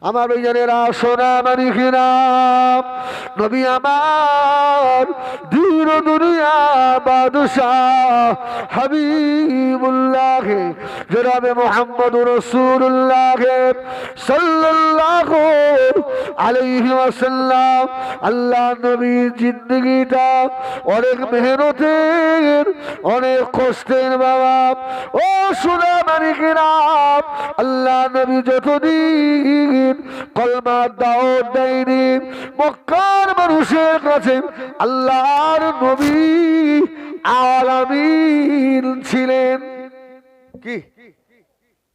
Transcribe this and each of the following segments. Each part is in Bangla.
আমার ভাইজানেরা সোনা মানিকেরা, নবী আমার দীন দুনিয়া বাদশাহ হাবিবুল্লাহ জনাবে মুহাম্মদুর রাসূলুল্লাহ সাল্লাল্লাহু আলাইহি ওয়াসাল্লাম, আল্লাহ নবীর জিন্দেগিটা অনেক মেহনতের, অনেক কষ্টের বাবা। ও সোনা মানিকেরা, আল্লাহ নবী যতদিন কলমার দাওয়াত দেয়নি মক্কার মানুষের কাছে, আল্লাহর নবী আলামিন ছিলেন। কি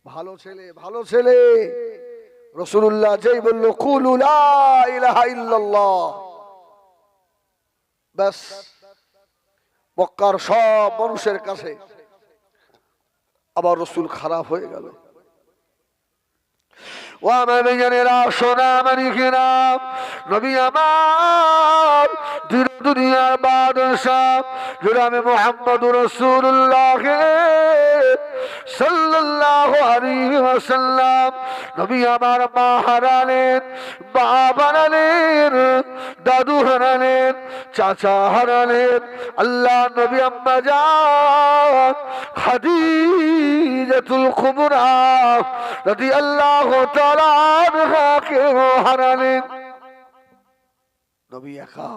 ভালো ছেলে, ভালো ছেলে। রাসূলুল্লাহ যেই বলল কুলু লা ইলাহা ইল্লাল্লাহ, বাস মক্কার সব মানুষের কাছে আবার রাসূল খারাপ হয়ে গেল। ও আমার ভাইজানেরা সোনা মানিকেরা, নবী আমার দীন দুনিয়ার বাদশাহ জনাবে মুহাম্মদুর রাসূলুল্লাহ সাল্লাল্লাহু আলাইহি ওয়াসাল্লাম, নবী আমার মা হারালেন, বাবা হারালেন, দাদু হারালেন, চাচা হারালেন। আল্লাহ নবী আম্মা জান খাদিজাতুল কুবরা রাদিয়াল্লাহু তাআলা আনহাকে হারালেন। নবী একা,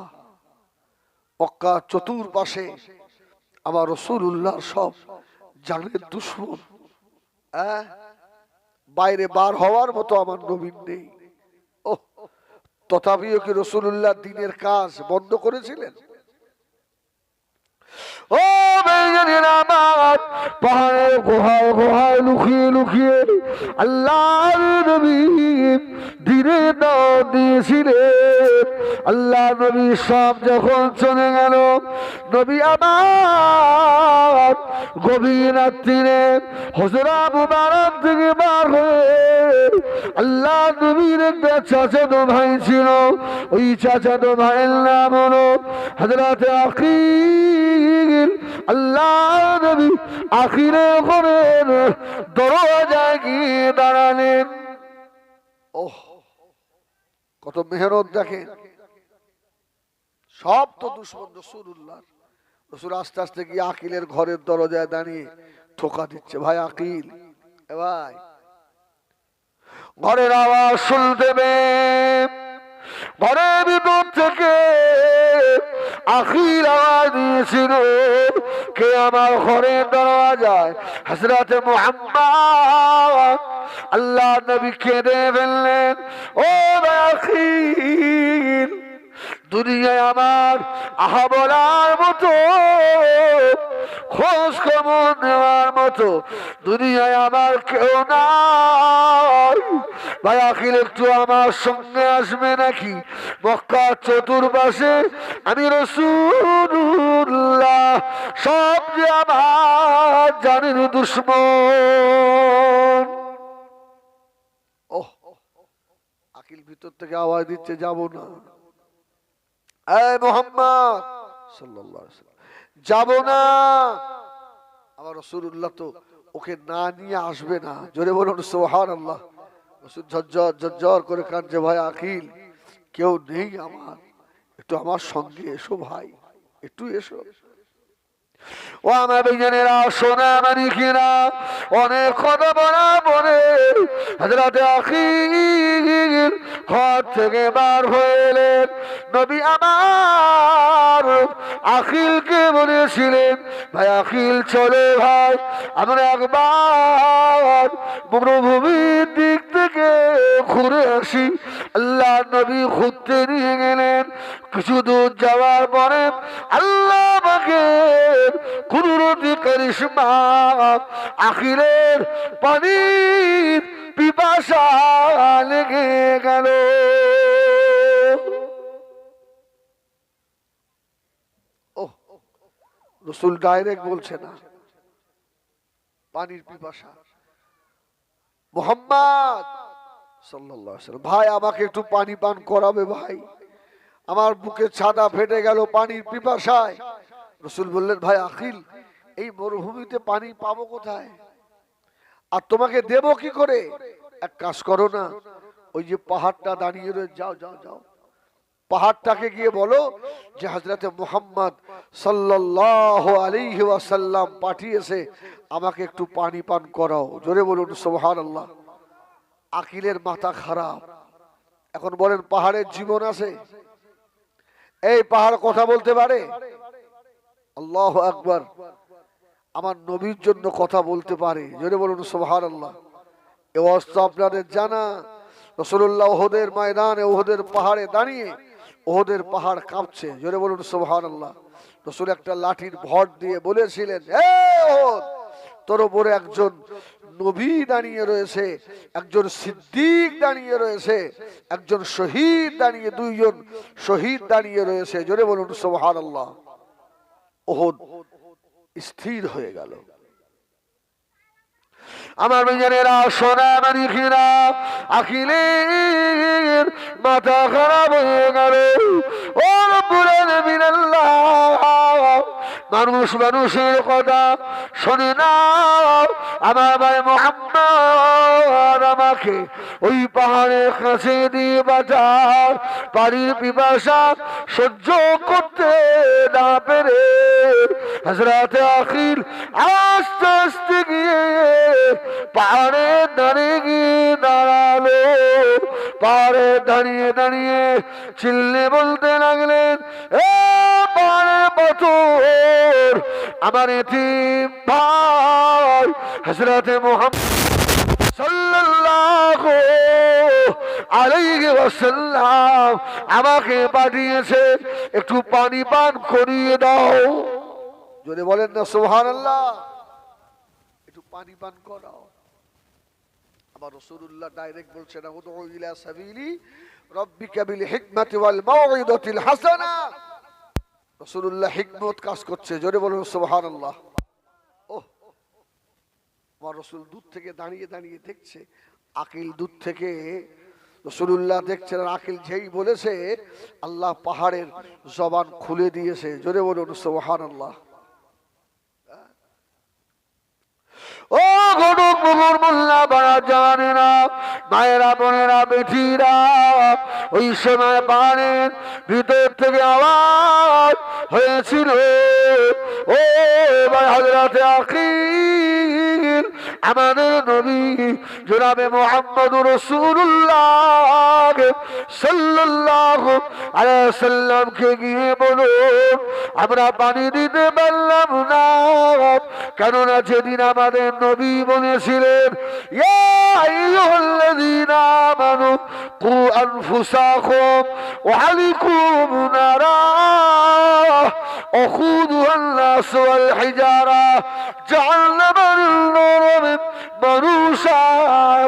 মক্কা চতুর্পাশে আমার রাসূলুল্লাহ সব জানের দুশমন, বাইরে বার হওয়ার মতো আমার নবী নেই। ও তথাপিও কি রাসূলুল্লাহ দ্বীনের কাজ বন্ধ করেছিলেন? ও ভাইজানেরা আমার, পাহাড়ের গুহায় গুহায় লুকিয়ে লুকিয়ে আল্লাহর নবী দ্বীনের দাওয়াত দিয়েছিলেন। আল্লাহ নবী সব যখন চলে গেল, নবী আমার গভীর রাত্রিরে হুজরা মুবারক থেকে বার হয়ে আল্লাহ নবীর একটা চাচাতো ভাই ছিল, ওই চাচাতো ভাইয়ের নাম হলো হযরত আকিল। আল্লাহ নবী আকিলের ঘরের দরজায় গিয়ে দাঁড়ালেন। ওহ কত মেহনত দেখেন, সব তো দুশমন রাসূলুল্লাহ। রাসূল আস্তে আস্তে গিয়ে আকিলের ঘরের দরজায় দাঁড়িয়ে ঠোকা দিচ্ছে, ভাই আকিল, এ ভাই ঘরের আওয়াজ শুনতে পেয়ে ঘরের ভিতর থেকে আকিল আওয়াজ দিয়েছিল, কে আমার ঘরের দরজায়? হযরত মুহাম্মদ। আল্লাহ নবী কেঁদে ফেললেন, ও আকিল, দুনিয়ায় আমার আহা বলার মতো, খোঁজ খবর নেওয়ার মতো দুনিয়ায় আমার কেউ নাই। ভাই আকিল একটু আমার সঙ্গে আসবে নাকি? মক্কা চতুর্পাশে আমি রাসূলুল্লাহ সব যে আমার জানের দুশমন। ওহ আকিল ভিতর থেকে আওয়াজ দিচ্ছে, যাব না, এই মুহাম্মদ সাল্লাল্লাহু আলাইহি ওয়াসাল্লাম, যাব না। আমার রাসূলুল্লাহ তো ওকে না নিয়ে আসবে না। জোরে বলুন সুবহানাল্লাহ। রাসূল ঝরঝর ঝরঝর করে কাঁদছে, ভাই আকিল কেউ নেই আমার, একটু আমার সঙ্গে এসো ভাই, একটু এসো। ও আমার ভাইজানেরা সোনা মানিকেরা, অনেক কথা বলা বলে হযরত আকিল ঘর থেকে বার হয়ে এলেন। নবী আমার আকিলকে বলেছিলেন, ভাই আকিল চলে ভাই, আমরা একবার মরুভূমির দিক থেকে ঘুরে আসি। আল্লাহ নবী ঘুরতে নিয়ে গেলেন। কিছু দূর যাওয়ার পরে আল্লাহ আমাকে কুদরতি কারিশমা আখিরের পানির পিপাসা লেগে গেল। রাসূল ডাইরেক্ট বলছে না, পানির পিপাসা। মুহাম্মদ সাল্লাল্লাহু আলাইহি ওয়াসাল্লাম, ভাই আমাকে একটু পানি পান করাবে ভাই, আমার বুকে ছাদা ফেটে গেল পানির পিপাসায়। রাসূল বললেন, ভাই আখিল, এই মরুভূমিতে পানি পাবো কোথায়, আর তোমাকে দেব কি করে? এক কাজ করো না, ওই যে পাহাড়টা দাঁড়িয়ে রয়েছে, যাও যাও যাও, পাহাড়টাকে গিয়ে বলো যে হযরতে মুহাম্মদ সাল্লাল্লাহু আলাইহি ওয়াসাল্লাম পাঠিয়েছে, আমাকে একটু পানি পান করাও। জোরে বলুন সুবহানাল্লাহ। আকিলের মাথা খারাপ। এখন বলেন পাহাড়ের জীবন আছে? এই পাহাড় কথা বলতে পারে? আল্লাহু আকবার। আমার নবীর জন্য কথা বলতে পারে। জোরে বলুন সুবহানাল্লাহ। এই অবস্থা আপনাদের জানা। রাসূলুল্লাহ উহুদের ময়দানে, উহুদের পাহাড়ে দাঁড়িয়ে, উহুদের পাহাড় কাঁপছে। জোরে বলুন সুবহানাল্লাহ। রাসূল একটা লাঠির ভর দিয়ে বলেছিলেন, হে উহুদ, তোর উপরে একজন নবী দাঁড়িয়ে রয়েছে, একজন সিদ্দিক দাঁড়িয়ে রয়েছে, একজন শহীদ দাঁড়িয়ে, দুইজন শহীদ দাঁড়িয়ে রয়েছে। জোরে বলুন সুবহানাল্লাহ। উহুদ স্থির হয়ে গেল। আমার মেয়েরা, সোনা মানিকেরা, আখিলের মাথা খারাপ হয়ে গেল। ও রব্বুল আলামিন আল্লাহ, মানুষ মানুষের কথা শোনে না। আমার ভাই মুহাম্মদ আমাকে ওই পাহাড়ের কাছে দিয়ে পাঠার, পানির পিপাসা সহ্য করতে না পেরে হযরতে আখিল আস্তে আস্তে গিয়ে পাহাড়ে দাঁড়িয়ে গিয়ে দাঁড়ালো। পাহাড়ে দাঁড়িয়ে দাঁড়িয়ে চিল্লে বলতে লাগলেন, এ পাহাড়ের পাথর, আমার এতিম ভাই হযরতে মুহাম্মদ সাল্লাল্লাহু আলাইহি ওয়াসাল্লাম আমাকে পাঠিয়েছে, একটু পানি পান করিয়ে দাও। যদি বলেন না সুবহানাল্লাহ, একটু পানি পান করাও। আমার রাসূলুল্লাহ ডাইরেক্ট বলছেন, উদউ ইলা সাবিলি রাব্বিকা বিল হিকমাতি ওয়াল মাউইদাতিল হাসানা। রাসূলুল্লাহ হিকমত কাজ করছে। জোরে বলুন সুবহানাল্লাহ। ওহ, আমার রাসূল দূর থেকে দাঁড়িয়ে দাঁড়িয়ে দেখছে, আকিল দূর থেকে রাসূলুল্লাহ দেখছেন। আকিল যেই বলেছে, আল্লাহ পাহাড়ের জবান খুলে দিয়েছে। জোরে বলুন সুবহানাল্লাহ। ও ঘটক মুগুর মোল্লা বাড়া জানেরা, মায়েরা, বোনেরা, বেটিরা, ওই সময় পাহাড়ের ভিতর থেকে আওয়াজ হয়েছিল, ও ভাই হযরতে আখিল, আমাদের নবী জনাবে মুহাম্মদুর রাসূলুল্লাহ সাল্লাল্লাহু আলাইহি ওয়াসাল্লামকে গিয়ে বলুন, আমরা পানি দিতে পারলাম না, কেননা যেদিন আমাদের নবী বলেছিলেন, ইয়া আইয়ুহাল্লাযীনা আমানু কু আনফুসাকুম ওয়া আহলিকুম নারা ওয়াকুদুহা আন-নাস ওয়াল হিজারা জাহান্নামের মানুষা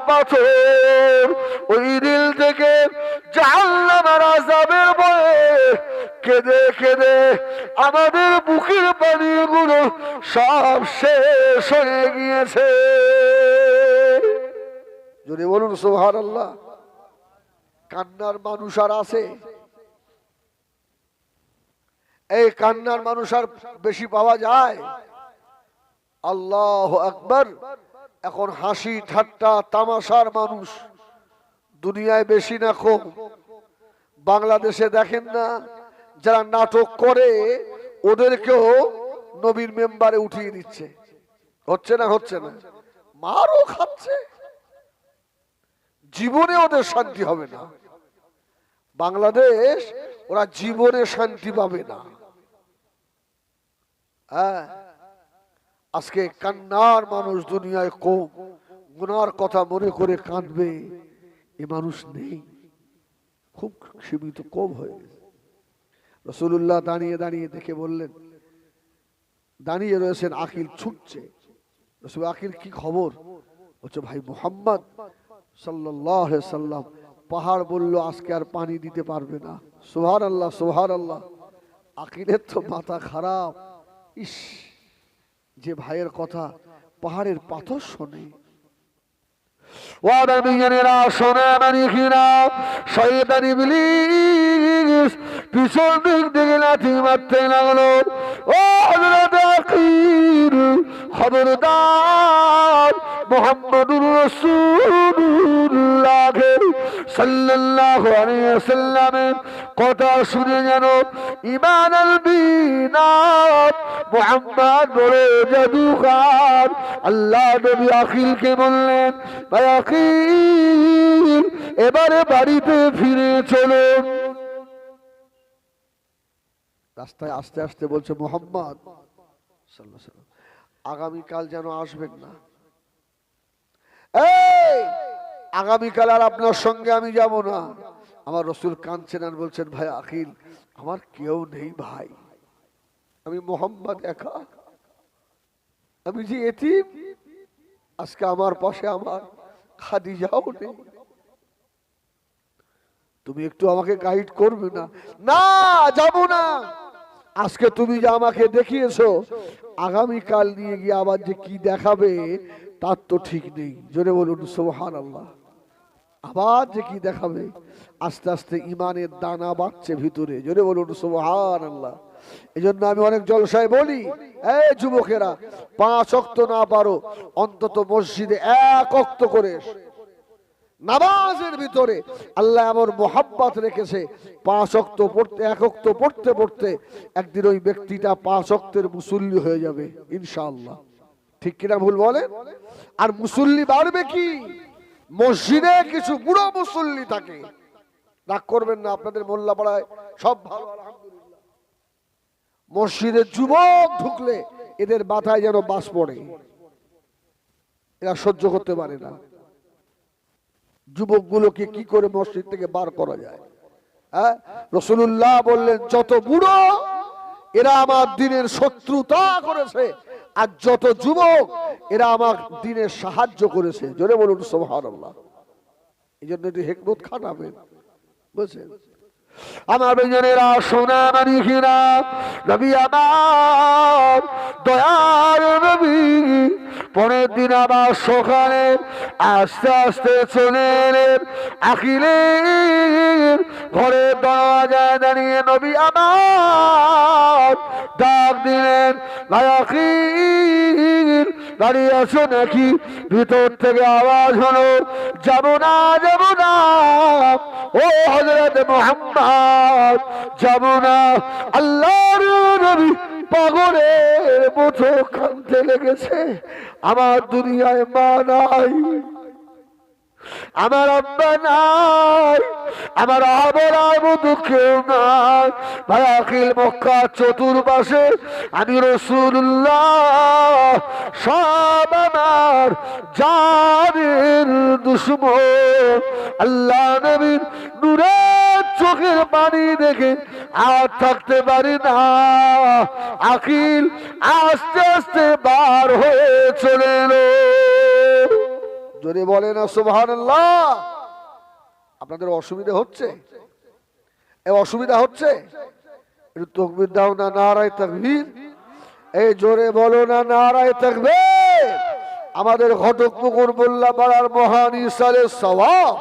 পাথর। ওই দিল থেকে জাহান্নামের আযাবের ভয়ে কেঁদে কেঁদে আমাদের বুকের পানিগুলো সব শেষ হয়ে গিয়েছে। যদি বলুন সুবহানাল্লাহ। কান্নার মানুষ আর আছে? এই কান্নার মানুষ আর বেশি পাওয়া যায়? আল্লাহু আকবার। এখন হাসি ঠাট্টা তামাশার মানুষ দুনিয়ায় বেশি না কম? বাংলাদেশে দেখেন না, যারা নাটক করে ওদেরকেও নবীর মেম্বারে উঠিয়ে দিচ্ছে। হচ্ছে না? হচ্ছে না? মারও খাচ্ছে। জীবনে ওদের শান্তি হবে না। বাংলাদেশ, ওরা জীবনে শান্তি পাবে না। হ্যাঁ, আজকে কান্নার মানুষ দুনিয়ায় কম। গুনার কথা মনে করে কাঁদবে এ মানুষ নেই, খুব সীমিত, কম হয়ে গেছে। রাসূলুল্লাহ দাঁড়িয়ে দাঁড়িয়ে দেখে বললেন, দাঁড়িয়ে রয়েছেন, আকিল ছুটছে। রাসূল, আকিল কি খবর? বলছে, ভাই মুহাম্মদ সাল্লাল্লাহু আলাইহি ওয়াসাল্লাম পাহাড় বলল আজকে আর পানি দিতে পারবে না। সুবহানাল্লাহ, সুবহানাল্লাহ। আকিলের তো মাথা খারাপ। ইস, যে ভাইয়ের কথা পাহাড়ের পাথর শোনে। শয়তান ইবলিস পিছন দিক থেকে লাথি মারতে লাগলো। ও হযরত আকিল, খবরদার, মুহাম্মদুর রাসূলুল্লাহ সাল্লাল্লাহু আলাইহি ওয়াসাল্লামের কথা শুনে যেন ঈমানুল বিনাত মুহাম্মদ বড় জাদুকর। আল্লাহ নবী আখিলকে বললেন, ভাই আখিল এবারে বাড়িতে ফিরে চলো। রাস্তায় আস্তে আস্তে বলছে, মুহাম্মদ সাল্লাল্লাহু আলাইহি ওয়াসাল্লাম আগামীকাল যেন আসবেন না। এই আগামীকাল আর আপনার সঙ্গে আমি যাব না। আমার রাসূল কাঁদছেন আর বলছেন, ভাই আখিল আমার কেউ নেই ভাই, আমি মুহাম্মদ একা, আমি যে এতিম, আজকে আমার পাশে আমার খাদিজাও নেই, তুমি একটু আমাকে গাইড করবে না? না যাব না, আজকে তুমি যে আমাকে দেখিয়েছো আগামীকাল নিয়ে গিয়ে আবার যে কি দেখাবে তার তো ঠিক নেই। জোরে বলুন সুবহানাল্লাহ। আবার যে কি দেখাবে, আস্তে আস্তে ইমানের দানা বাড়ছে ভিতরে। জোরে বলুন সুবহানাল্লাহ। এই জন্য আমি অনেক জলসায় বলি, এই যুবকেরা 5 ওয়াক্ত না পারো অন্তত মসজিদে 1 ওয়াক্ত করে নামাজের ভিতরে আল্লাহ আমার মোহাব্বত রেখেছে। 5 ওয়াক্ত পড়তে, 1 ওয়াক্ত পড়তে পড়তে একদিন ওই ব্যক্তিটা 5 ওয়াক্তের মুসল্লি হয়ে যাবে ইনশাআল্লাহ। ঠিক কিনা ভুল বলেন? আর মুসল্লি বাড়বে কি, মসজিদে কিছু বুড়ো মুসল্লি থাকে, রাগ করবেন না, আপনাদের মোল্লা পাড়ায় সব ভালো আলহামদুলিল্লাহ। মসজিদে যুবক ঢুকলে এদের মাথায় যেন বাস পড়ে, এরা সহ্য করতে পারে না। যুবকগুলোকে কি করে মসজিদ থেকে বার করা যায়? হ্যাঁ, রাসূলুল্লাহ বললেন, যত বুড়ো এরা আমার দ্বীনের শত্রুতা করেছে, আর যত যুবক এরা আমার দ্বীনের সাহায্য করেছে। জোরে বলুন সুবহানাল্লাহ। এই জন্য একটু হিকমত খাটাবেন, বুঝছেন? আমার বেজনেরা, সোনা মানিকেরা, নবী আমার দয়ার নবী পরের দিন আবার সকালে আস্তে আস্তে চলে এলেন আখিলের ঘরের দরজায় দাঁড়িয়ে নবী আমার ডাক দিলেন, ভাই আখিল দাঁড়িয়ে আছো নাকি? ভিতর থেকে আওয়াজ হলো, যাব না যাব না ও হযরত মুহাম্মদ, যাব না। আল্লাহর নবী পাগলের মতো কাঁদতে লেগেছে। আমার দুনিয়ায় মা নাই, আমার আব্বা নাই, আমার আবরার মতো কেউ নাই। ভাই আখিল মক্কা চতুর্পাশে আমি রাসূলুল্লাহ, সব আমার জানের দুশমন। আল্লাহ নবীর নূরের চোখের পানি দেখে আর থাকতে পারি না। আখিল আস্তে আস্তে বার হয়ে চলে এলো। জোরে বলে না সুবহানাল্লাহ। আপনাদের অসুবিধা হচ্ছে? এই অসুবিধা হচ্ছে? একটু তাকবীর দাও না, নারায়ে তাকবীর। এই জোরে বলো না, নারায়ে তাকবীর। আমাদের ঘটকপুকুর মোল্লা পাড়ার মহান ইসালের সওয়াব।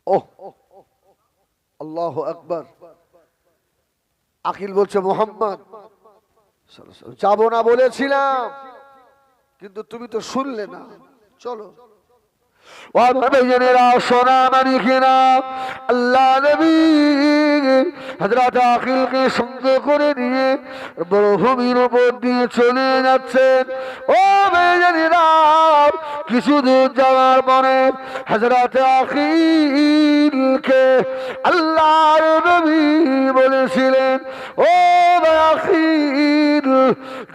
ওহ আল্লাহু আকবার। আখিল বলছে, মুহাম্মদ যাব না বলেছিলাম, কিন্তু তুমি তো শুনলে না, চলো। আল্লাহ নবী হযরত আখিলকে সঙ্গে করে নিয়ে মরুভূমির উপর দিয়ে চলে যাচ্ছেন। ও বেজানেরা, কিছু দূর যাওয়ার পরে হযরত আখিলকে আল্লাহর নবী বলেছিলেন, ও আখিল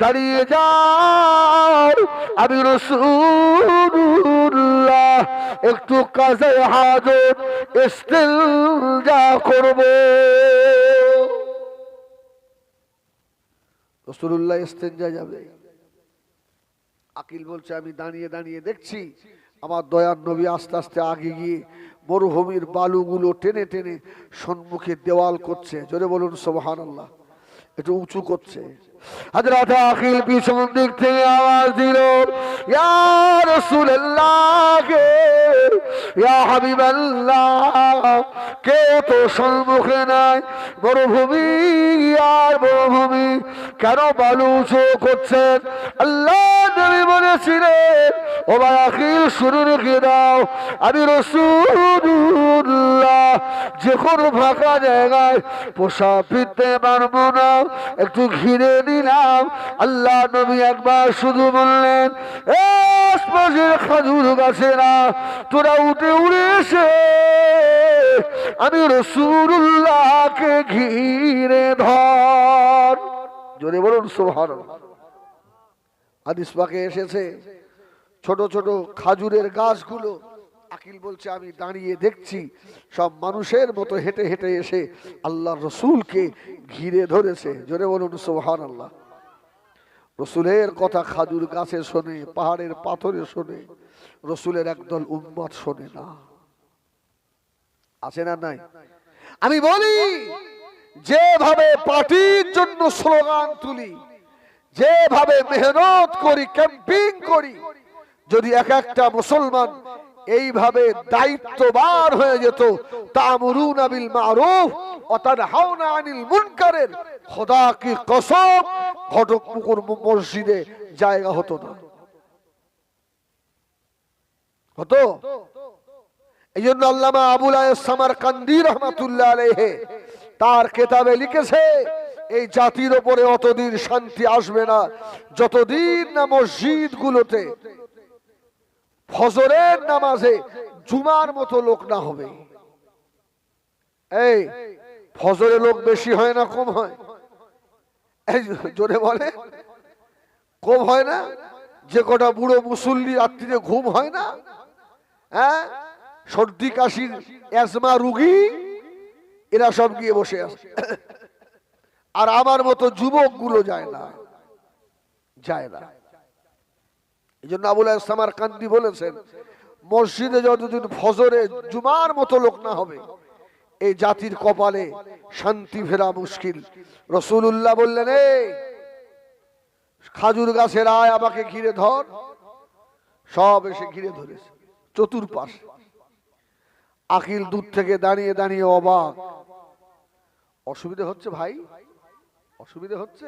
দাঁড়িয়ে যাও, আমি রাসূলুল্লাহ একটু কাজে হাজত ইস্তিলজা করব। রাসূলুল্লাহ ইস্তিনজা যাবে। আকিল বলছে, আমি দাঁড়িয়ে দাঁড়িয়ে দেখছি আমার দয়ার নবী আস্তে আস্তে আগে গিয়ে মরুভূমির বালুগুলো টেনে টেনে সম্মুখে দেওয়াল করছে। জোরে বলুন সুবহানাল্লাহ। একটু উঁচু করছে। হযরত আখিল পিছন দিক থেকে আওয়াজ দিল, ইয়া রাসূলুল্লাহ, ইয়া হাবিবাল্লাহ, কে তো সম্মুখে নাই, মরুভূমি আর মরুভূমি, কেন বালু উঁচু করছেন? আল্লাহ নবী বলেছিলেন, ও ভাই আখিল শুনে রেখে দাও, আমি রাসূলুল্লাহ যে কোনো ফাঁকা জায়গায় পোশাক ফিরতে পারবো না, একটু ঘিরে দিলাম। আল্লাহ নবী একবার শুধু বললেন, আশপাশের খাজুর গাছেরা তোরা উঠে উড়ে এসে আমি রাসূলুল্লাহকে ঘিরে ধর। জোরে বলুন সুবহানাল্লাহ। হাদিস পাকে এসেছে ছোট ছোট খাজুরের গাছগুলো, আকিল বলছে আমি দাঁড়িয়ে দেখছি সব মানুষের মতো হেঁটে হেঁটে এসে আল্লাহর রসুলকে ঘিরে ধরেছে। জোরে বলুন সুবহানাল্লাহ। রসুলের কথা খাজুর গাছে শোনে, পাহাড়ের পাথরে শোনে, রসুলের একদল উম্মত শোনে না। আছে না নাই? আমি বলি যেভাবে পার্টির জন্য স্লোগান তুলি, যেভাবে মেহনত করি, ক্যাম্পিং করি, যদি এক একটা মুসলমান এইভাবে দায়িত্ববান হয়ে যেত, তা'মুরুনা বিল মা'রুফ ওয়া তানহাউনা আনিল মুনকারের, খোদা কি কসম ঘটকপুকুর মসজিদে জায়গা হতো না। হতো? এই জন্য আল্লামা আবুল আয়েস সামারকান্দি রাহমাতুল্লাহ আলাইহি তার কিতাবে লিখেছে, এই জাতির উপরে অতদিন শান্তি আসবে না যতদিন না মসজিদগুলোতে ফজরের নামাজে জুমার মতো লোক না হবে। এই ফজরে লোক বেশি হয় না কম হয়? এই জোরে বলে, কম হয় না? যে কটা বুড়ো মুসল্লি রাত্রিতে ঘুম হয় না, হ্যাঁ, সর্দি কাশির অ্যাজমা রুগী, এরা সব গিয়ে বসে আছে। আর আমার মতো যুবক গুলো যায় না, যায় না। এই জন্য আবুল আয়েস সামারকান্দি বলেছেন, মসজিদে যতদিন ফজরে জুমার মতো লোক না হবে, এই জাতির কপালে শান্তি ফেরা মুশকিল। রাসূলুল্লাহ বললেন, এই খাজুর গাছের আয় আমাকে ঘিরে ধর। সব এসে ঘিরে ধরেছে চতুর্পাশে। আকিল দূর থেকে দাঁড়িয়ে দাঁড়িয়ে অবাক। অসুবিধা হচ্ছে ভাই? অসুবিধা হচ্ছে?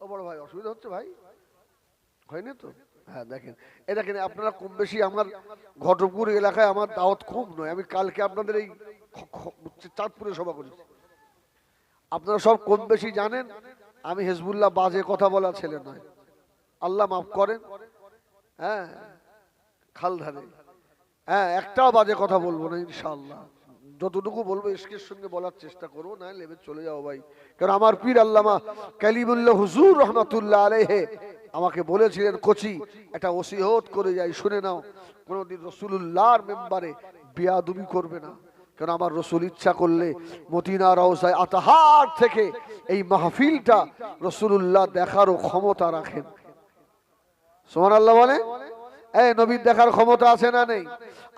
ও বড় ভাই অসুবিধা হচ্ছে ভাই? হয়নি তো? হ্যাঁ দেখেন, এ দেখেন আপনারা কম বেশি আমার ঘটকপুর এলাকায় আমার দাওয়াত খুব নয়। আমি কালকে আপনাদের এই চাঁদপুরে সভা করেছি, আপনারা সব কম বেশি জানেন আমি হিজবুল্লাহ বাজে কথা বলা ছেলে নয়, আল্লাহ মাফ করেন। হ্যাঁ, খাল ধারে, হ্যাঁ, একটাও বাজে কথা বলবো না ইনশাআল্লাহ। যতটুকু বলবো ইশকের সঙ্গে বলার চেষ্টা করবো, না লেবে চলে যাও ভাই। কারণ আমার পীর আল্লামা কালিমুল্লাহ হুজুর রহমাতুল্লাহ আলাইহি আমাকে বলেছিলেন, কোচি একটা ওসিয়ত করে যাই, শুনে নাও, কোনদিন রাসূলুল্লাহর মেম্বারে বিয়াদবি করবে না। কারণ আমার রসুল ইচ্ছা করলে মদিনা রওজায় আতাহার থেকে এই মাহফিলটা রাসূলুল্লাহ দেখারও ক্ষমতা রাখেন। সুবহানাল্লাহ বলে। এই নবীর দেখার ক্ষমতা আছে না নেই?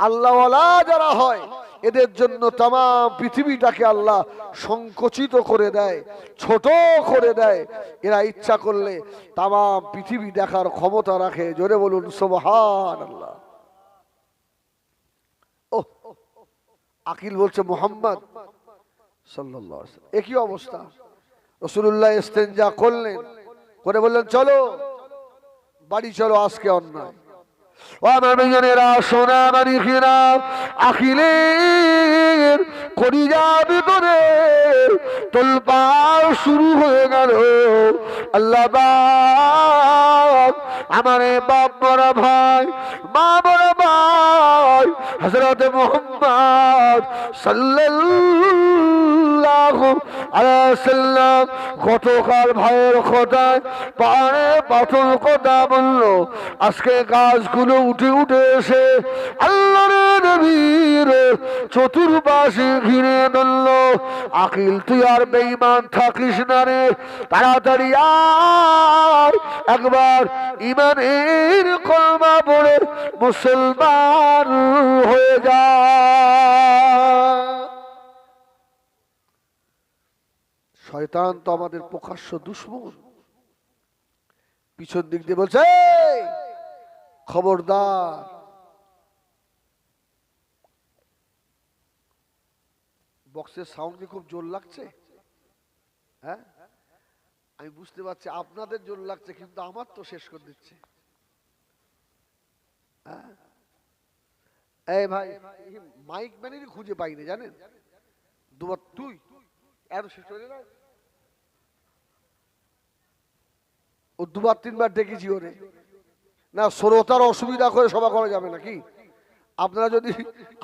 আল্লাহওয়ালা যারা হয় এদের জন্য তাম পৃথিবীটাকে আল্লাহ সংকুচিত করে দেয়, ছোট করে দেয়। এরা ইচ্ছা করলে তাম পৃথিবী দেখার ক্ষমতা রাখে। জোরে বলুন সুবহানাল্লাহ। ও আকিল বলছে মুহাম্মদ সাল্লাল্লাহু আলাইহি ওয়াসাল্লাম একই অবস্থা। রাসূলুল্লাহ ইস্তেনজা করলেন, করে বললেন চলো বাড়ি চলো, আজকে অন্যায়। ও আমার মেয়েরা, সোনা মানিকেরা, আখিলের কলিজার ভিতরে তোলপাড় শুরু হয়ে গেল। আল্লাহ পাক আমার বাপ বড় ভাই, মা বড় ভাই হযরত মুহাম্মদ সাল্লাল্লাহু আলাইহি ওয়াসাল্লাম গতকাল ভাইয়ের কথায় পারে পাথর কথা বলল, আজকে গাছগুলো উঠে উঠে এসে আল্লাহর নবীর চতুর্পাশে ঘিরে ধরল। আকিল তুই আর বেঈমান থাকিস না রে, তাড়াতাড়ি আয়, একবার ঈমানের কলমা পড়ে মুসলমান হয়ে যা। শয়তান তো আমাদের প্রকাশ্য দুশমন। পিছন দিক দিয়ে বলছে, খবরদার, বক্সের সাউন্ড কি খুব জোর লাগছে? হ্যাঁ, আমি বুঝতে পারছি আপনাদের জোর লাগছে, কিন্তু আমার তো শেষ করে দিচ্ছে। এই ভাই মাইক ম্যানেরই খুঁজে পাইনি জানেন, দুবার তুই এত শেষ করে না, ও দুবার তিনবার ডেকেছি ওরে। না শ্রোতার অসুবিধা করে সভা করা যাবে নাকি?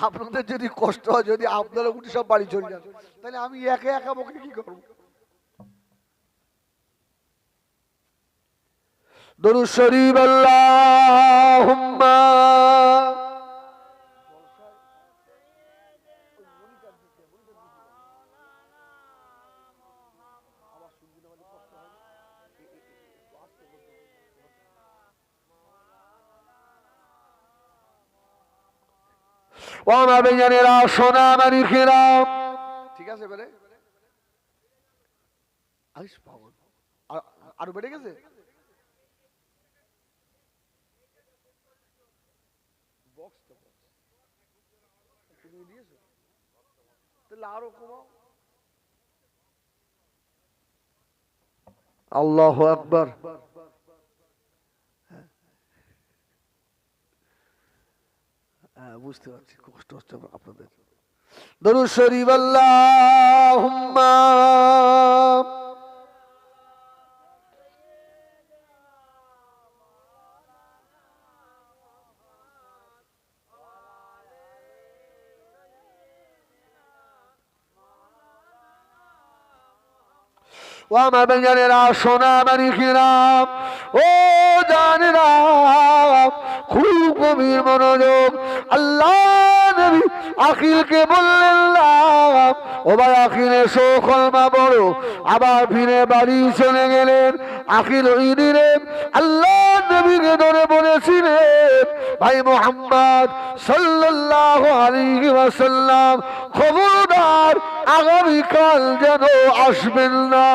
আপনাদের যদি কষ্ট হয়, যদি আপনারা উঠে সব বাড়ি চলে যান, তাহলে আমি একা একা বকে কি করবো? দরুদ শরীফ আল্লাহুম্মা সোনা মানিকেরা, ঠিক আছে বেড়ে আরো বেড়ে গেছে। আরো কমাও। আল্লাহু আকবার। বুঝতে পারছি কষ্ট হচ্ছে আপনাদের। দরুদ শরীফ আল্লাহুম্মা ও আমার বেঞ্জানেরা, সোনা মানিকেরা, ও জানেরা, খুব গভীর মনোযোগ। আল্লাহ নবী আখিলকে বললেন ও ভাই আখিল এসো কলমা পড়ো। আবার ফিরে বাড়ি চলে গেলেন। আখিল ওই দিনে আল্লাহ নবীকে ধরে বলেছিলেন, ভাই মুহাম্মদ সাল্লাল্লাহু আলাইহি ওয়াসাল্লাম, খবরদার আগামীকাল যেন আসবেন না।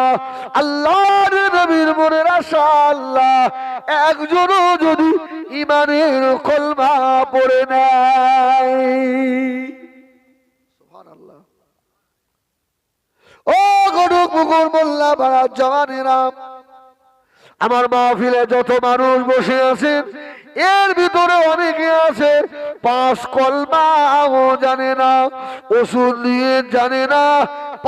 আল্লাহর নবীর মনের আশা, আল্লাহ একজনও যদি ইমানের কলমা পড়ে নেয়। সুবহানাল্লাহ। ও গরু কুকুর মোল্লা ভাড়া জওয়ানেরা, আমার মাহফিলে যত মানুষ বসে আছেন, এর ভিতরে অনেকে আছে 5 কলমাও জানে না, ওসুল নিয়ে জানে না,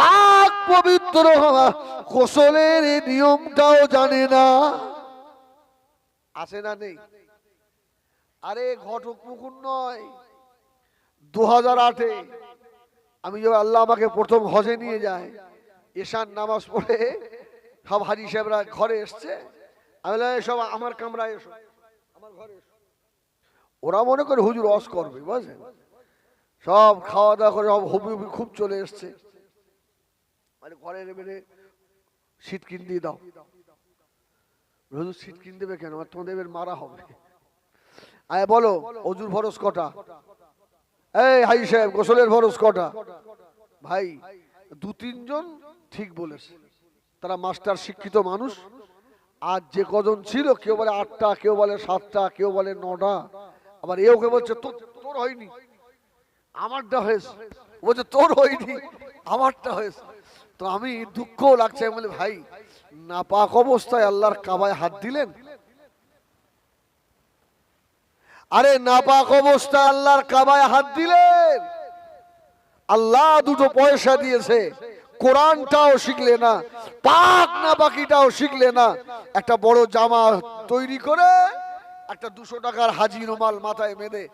পাক পবিত্র হওয়া গোসলের নিয়মটাও জানে না। আছে না নেই? আরে ঘটক পুকুর নয়, 2008-এ আমি যখন আল্লাহ আমাকে প্রথম হজে নিয়ে যায়, এশার নামাজ পড়ে সব হাজি সাহেবরা ঘরে এসছে, আমি সব আমার কামরায় এসো, আমার ঘরে এসো। ওরা মনে করে হুজুর ওয়াজ করবে, বুঝলেন? সব খাওয়া দাওয়া করে সব হবি হবি খুব চলে এসছে, মানে ঘরে এনে শীত কিন দিয়ে দাও। হুজুর শীত কিন দেবে কেন? তোমাদের মারা হবে। আয় বলো অজুর ফরজ কটা? এই হাজি সাহেব গোসলের ফরজ কটা? ভাই 2-3 জন ঠিক বলেছে, তারা মাস্টার শিক্ষিত মানুষ। আর যে কজন ছিল, কেউ বলে 8টা, কেউ বলে 7টা, কেউ বলে 9টা, আবার এও কে বলছে তোর হয়নি আমারটা হয়েছে, বলছে তোর হয়নি আমারটা হয়েছে। তো আমি দুঃখ লাগছে, বলে ভাই নাপাক অবস্থায় আল্লাহর কাবায় হাত দিলেন। আরে নাপাক অবস্থায় আল্লাহর কাবায় হাত দিলেন, আল্লাহ 2টো পয়সা দিয়েছে, কোরআনটাও শিখলে না, পাক না বাকিটাও শিখলে না, একটা বড় জামা তৈরি করে একটা 200 টাকার হাজি রুমাল মাথায় বেঁধে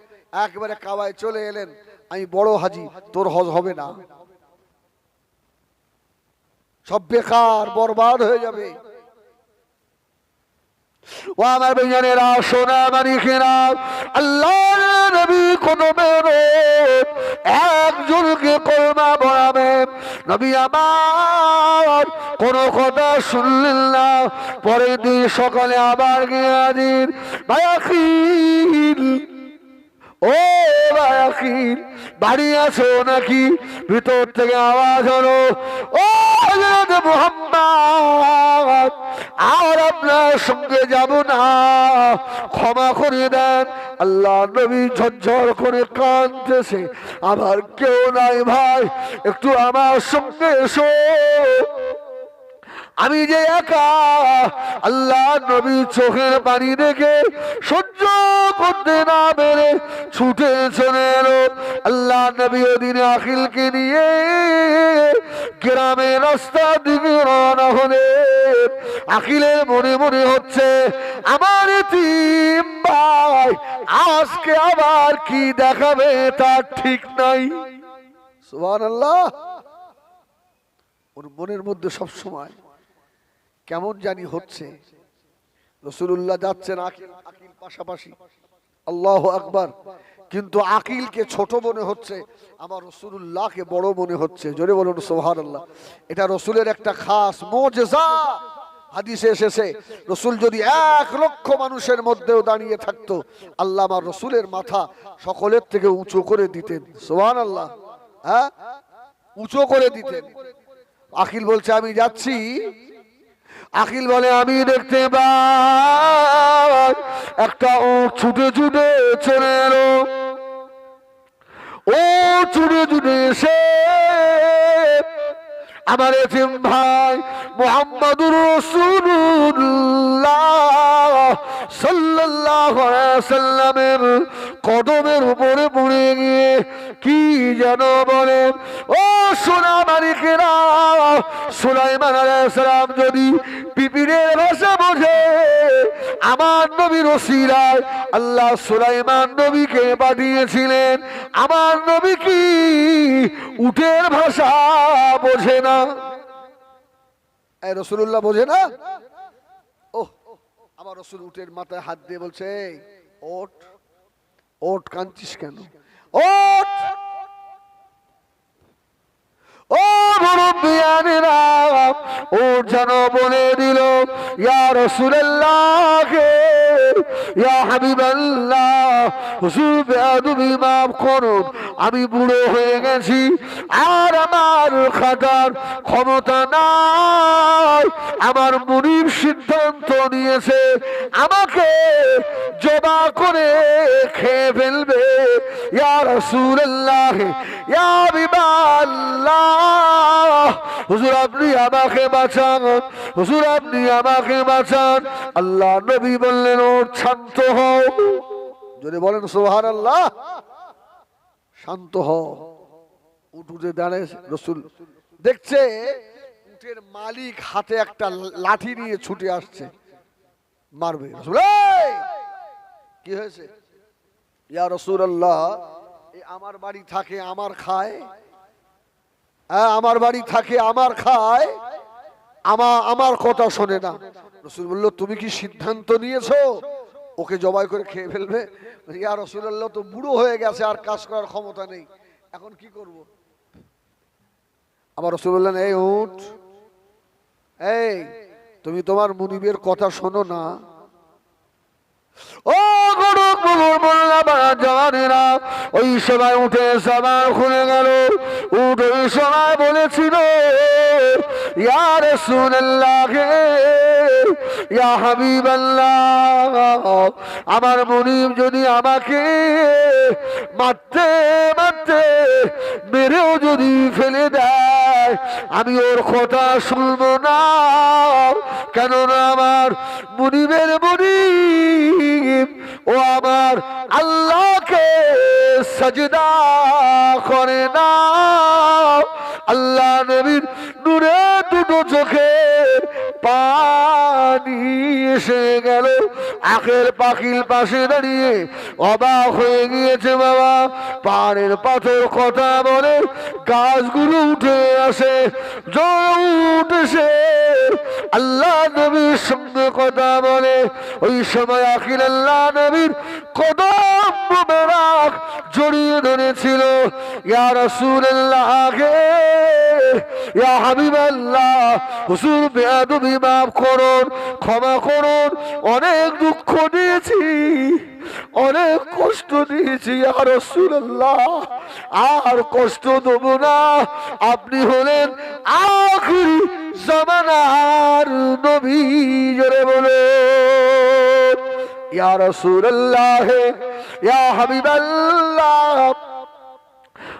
একবারে কাবায় চলে এলেন। আমি বড় হাজি, তোর হজ হবে না, সব বেকার বরবাদ হয়ে যাবে। ও আমার বেঞ্জানেরা, সোনা মানিকেরা, আল্লাহর নবী কোন মেরত একজনকে কলমা পড়াবেন, নবী আমার কোন কথা শুনলেন না। পরের দিন সকালে আবার গিয়ে হাজির, ভাই আখিল, ও ভাই আখিল বাড়ি আছো নাকি? ভিতর থেকে আওয়াজ হলো, ও হযরত মুহাম্মদ, আর আপনার সঙ্গে যাব না, ক্ষমা করে দেন। আল্লাহ নবী ঝরঝর করে কাঁদতেছে, আমার কেউ নাই ভাই, একটু আমার সঙ্গে এসো। আমি যে একা আল্লাহ নবী চোখের পানি দেখে সহ্য করতে না পেরে ছুটে চলে এলো আল্লাহ নবী ওদিনে আখিলকে নিয়ে গ্রামের রাস্তা দিকে রওনা হলে আখিলের মনে মনে হচ্ছে আমার এতিম ভাই আজকে আবার কি দেখাবে তার ঠিক নাই। সুবহানাল্লাহ। ওর মনের মধ্যে সব সময় কেমন জানি হচ্ছে। রাসূলুল্লাহ যাচ্ছেন আকিল পাশাপাশি, আল্লাহু আকবার, কিন্তু আকিলকে ছোট মনে হচ্ছে, আমার রাসূলুল্লাহকে বড় মনে হচ্ছে। জোরে বলুন সুবহানাল্লাহ। এটা রাসূলের একটা খাস মুজিজা। হাদিসে এসেছে রাসূল যদি 1 লক্ষ মানুষের মধ্যেও দাঁড়িয়ে থাকতো আল্লাহ আমার রাসূলের মাথা সকলের থেকে উঁচু করে দিতেন। সুবহানাল্লাহ। হ্যাঁ, উঁচু করে দিতেন। আকিল বলছে আমি যাচ্ছি। আকিল বলে আমি দেখতে পাই একটা উট ছুটে ছুটে চলে এলো। ও ছুটে ছুটে এসে আমার এতিম ভাই মুহাম্মদুর রাসূলুল্লাহ সাল্লাল্লাহু আলাইহি সাল্লামের কদমের উপরে পড়ে গিয়ে কি যেন বলে, ও সোনা মালিকেরা, সুলাইমান আলাইহিস সালাম যদি পিপিলের ভাষা বোঝে, আমার নবীর ওসিলায় আল্লাহ সুলাইমান নবীকে পাঠিয়েছিলেন। আমার নবী কি উটের ভাষা বোঝে না? রাসূলুল্লাহ বোঝে না? ও আমার রাসূল উটের মাথায় হাত দিয়ে বলছে, ওট ওট, কাঁদছিস কেন? ওট। ও মুরব্বিয়ানেরা, ও যেন বলে দিল, ইয়া রাসূলুল্লাহ, ইয়া হাবিবাল্লাহ, হুজুর বেয়াদবি মাফ করুন, আমি বুড়ো হয়ে গেছি আর আমার খাটার ক্ষমতা নাই। আমার মুনিব সিদ্ধান্ত নিয়েছে আমাকে জবা করে খেয়ে ফেলবে। ইয়া রাসূলুল্লাহ, ইয়া হাবিবাল্লাহ, হুজুর আপনি আমাকে বাঁচান, হুজুর আপনি আমাকে বাঁচান। আল্লাহ নবী বললেন, ও শান্ত হও। যদি বলেন সুবহানাল্লাহ, শান্ত হও। উঠে দাঁড়ায় রাসূল দেখছে উটের মালিক হাতে একটা লাঠি নিয়ে ছুটে আসছে, মারবে। রাসূল কি হয়েছে? ইয়া রাসূলুল্লাহ, এই আমার বাড়ি থাকে আমার খায়, আমার বাড়ি থাকে আমার খায়, আমার কথা শোনে না। রাসূল বলল, তুমি কি সিদ্ধান্ত নিয়েছো ওকে জবাই করে খেয়ে ফেলবে? ইয়া রাসূলুল্লাহ, তো বুড়ো হয়ে গেছে আর কাজ করার ক্ষমতা নেই, এখন কি করব? আমার রাসূল বললেন, এই উট, এই তুমি তোমার মুনিবের কথা শোনো না? ও গরুক জানেরা, ওই সময় উঠে সাবার খুলে গেল। উঠ ওই সময় বলেছিল, ইয়া রাসূলুল্লাহ, ইয়া হাবিবাল্লাহ, আমার মুনিব যদি আমাকে মারতে মারতে মেরেও যদি ফেলে দেয় আমি ওর কথা শুনবো না, কেননা আমার মুনিবের মুনিব ও আমার আল্লাহকে সাজদা করে না। আল্লাহ নবীর নূরে দুটো চোখে পানি এসে গেল। আখের পাখির পাশে দাঁড়িয়ে অবাক হয়ে গিয়েছে। বাবা, পাহাড়ের পাথর কথা বলে গাছগুলো উঠে আসে, উঠেছে আল্লাহ নবীর সঙ্গে কথা বলে। ওই সময় আখির আল্লাহ নবীর কদম মুবারক জড়িয়ে ধরেছিল। ইয়া রাসূলুল্লাহ, ইয়া হাবিবাল্লাহ, হুজুর বেয়াদবি মাফ করুন, ক্ষমা করুন, অনেক দুঃখ দিয়েছি, অনেক কষ্ট দিয়েছি ইয়া রাসূলুল্লাহ, আর কষ্ট দেব না। আপনি হলেন আখিরি জামানার নবী। জোরে বলে ইয়া রাসূলুল্লাহ, ইয়া হাবিবাল্লাহ,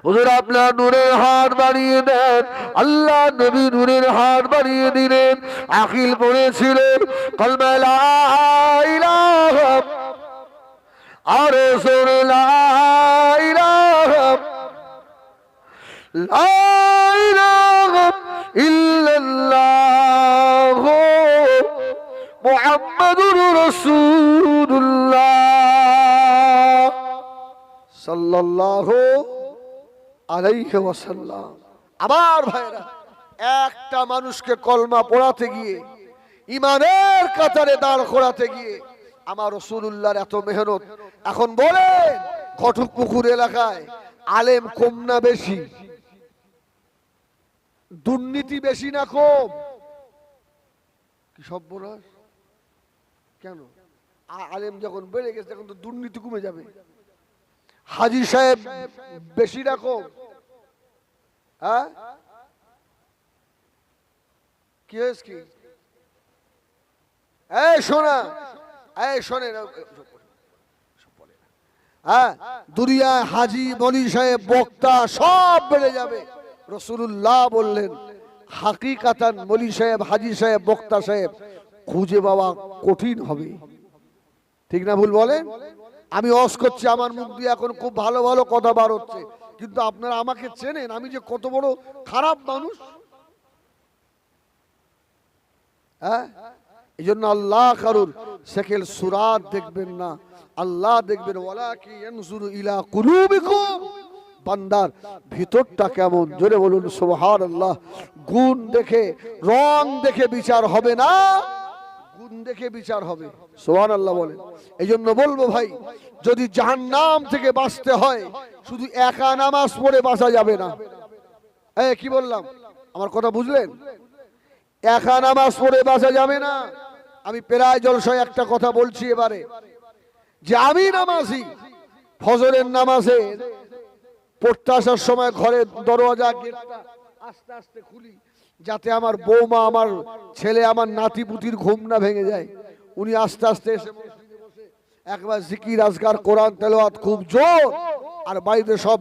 হুজুর আপনার নূরের হাত বাড়িয়ে দেন। আল্লাহ নবী নূরের হাত বাড়িয়ে দিলেন। আখিল পড়েছিলেন কলমা লা ইলাহা আর রাসূল লা ইলাহা ইল্লাল্লাহ মুহাম্মাদুর রাসূলুল্লাহ সাল্লাল্লাহু আলাইহি ওয়াসাল্লাম। আমার ভাইরা, একটা মানুষকে কলমা পড়াতে গিয়ে, ইমানের কাতারে দাঁড় করাতে গিয়ে আমার রাসূলুল্লাহর এত মেহনত। এখন বলেন ঘটকপুকুর এলাকায় আলেম কম না বেশি? দুর্নীতি বেশি না কম? কি সর্বনাশ! কেন? আলেম যখন বেড়ে গেছে তখন তো দুর্নীতি কমে যাবে। হাজী সাহেব বেশি না কম? হ্যাঁ, কি হয়েছে কি? এই শোনা, এই শোনেন, হ্যাঁ, দুনিয়ায় হাজী মলি সাহেব বক্তা সব বেড়ে যাবে। রাসূলুল্লাহ বললেন হাকিকাতান মলি সাহেব, হাজী সাহেব, বক্তা সাহেব খুঁজে পাওয়া কঠিন হবে। ঠিক না ভুল বলেন? আমি ওয়াজ করছি, আমার মুখ দিয়ে এখন খুব ভালো ভালো কথা বার হচ্ছে, কিন্তু আপনারা আমাকে চেনেন আমি যে কত বড় খারাপ মানুষ। হ্যাঁ, এই জন্য আল্লাহ কারুর সেকেল সুরাত দেখবেন না, আল্লাহ দেখবেন ওয়ালাকি ইয়ানজুরু ইলা কুলুবিকুম, বান্দার ভিতরটা কেমন। জোরে বলুন সুবহানাল্লাহ। গুণ দেখে, রং দেখে বিচার হবে না, গুণ দেখে বিচার হবে। সুবহানাল্লাহ বলেন। এই জন্য বলবো ভাই, যদি জাহান্নাম থেকে বাঁচতে হয় শুধু একা নামাজ পড়ে বাঁচা যাবে না। এই কি বললাম, আমার কথা বুঝলেন? একা নামাজ পড়ে বাঁচা যাবে না। আমি প্রায় জলসায় একটা কথা বলছি এবারে, যে আমি নামাজি, ফজরের নামাজে পড়তে আসার সময় ঘরের দরওয়াজা গেটটা আস্তে আস্তে খুলি, যাতে আমার বৌমা, আমার ছেলে, আমার নাতি পুতির ঘুম না ভেঙে যায়। উনি আস্তে আস্তে এসে একবার জিকির আজকার কোরআন তেলাওয়াত খুব জোর, আর বাড়িতে সব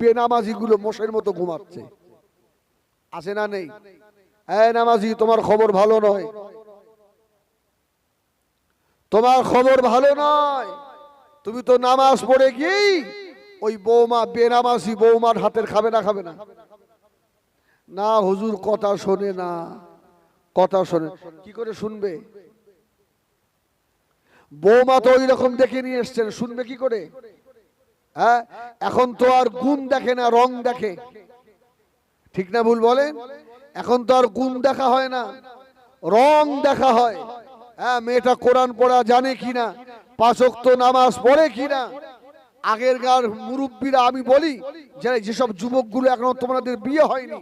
বেনামাজি গুলো মোষের মতো ঘুমাচ্ছে। আছে না নেই? এই নামাজি, তোমার খবর ভালো নয়, তোমার খবর ভালো নয়। তুমি তো নামাজ পড়ে গিয়েই ওই বৌমা, বেনামাজি বৌমার হাতের খাবে না? খাবে না? না হুজুর কথা শোনে না, কথা শোনে। কি করে শুনবে? বৌমা তো ওই রকম দেখে নিয়ে এসছেন, শুনবে কি করে? হ্যাঁ, এখন তো আর গুণ দেখে না, রং দেখে। ঠিক না ভুল বলেন? এখন তো আর গুণ দেখা হয় না, রং দেখা হয়। হ্যাঁ, মেয়েটা কোরআন পড়া জানে কিনা, 5 ওয়াক্ত নামাজ পড়ে কিনা। আগেরকার মুরব্বীরা, আমি বলি যেসব যুবকগুলো এখনো তোমাদের বিয়ে হয়নি,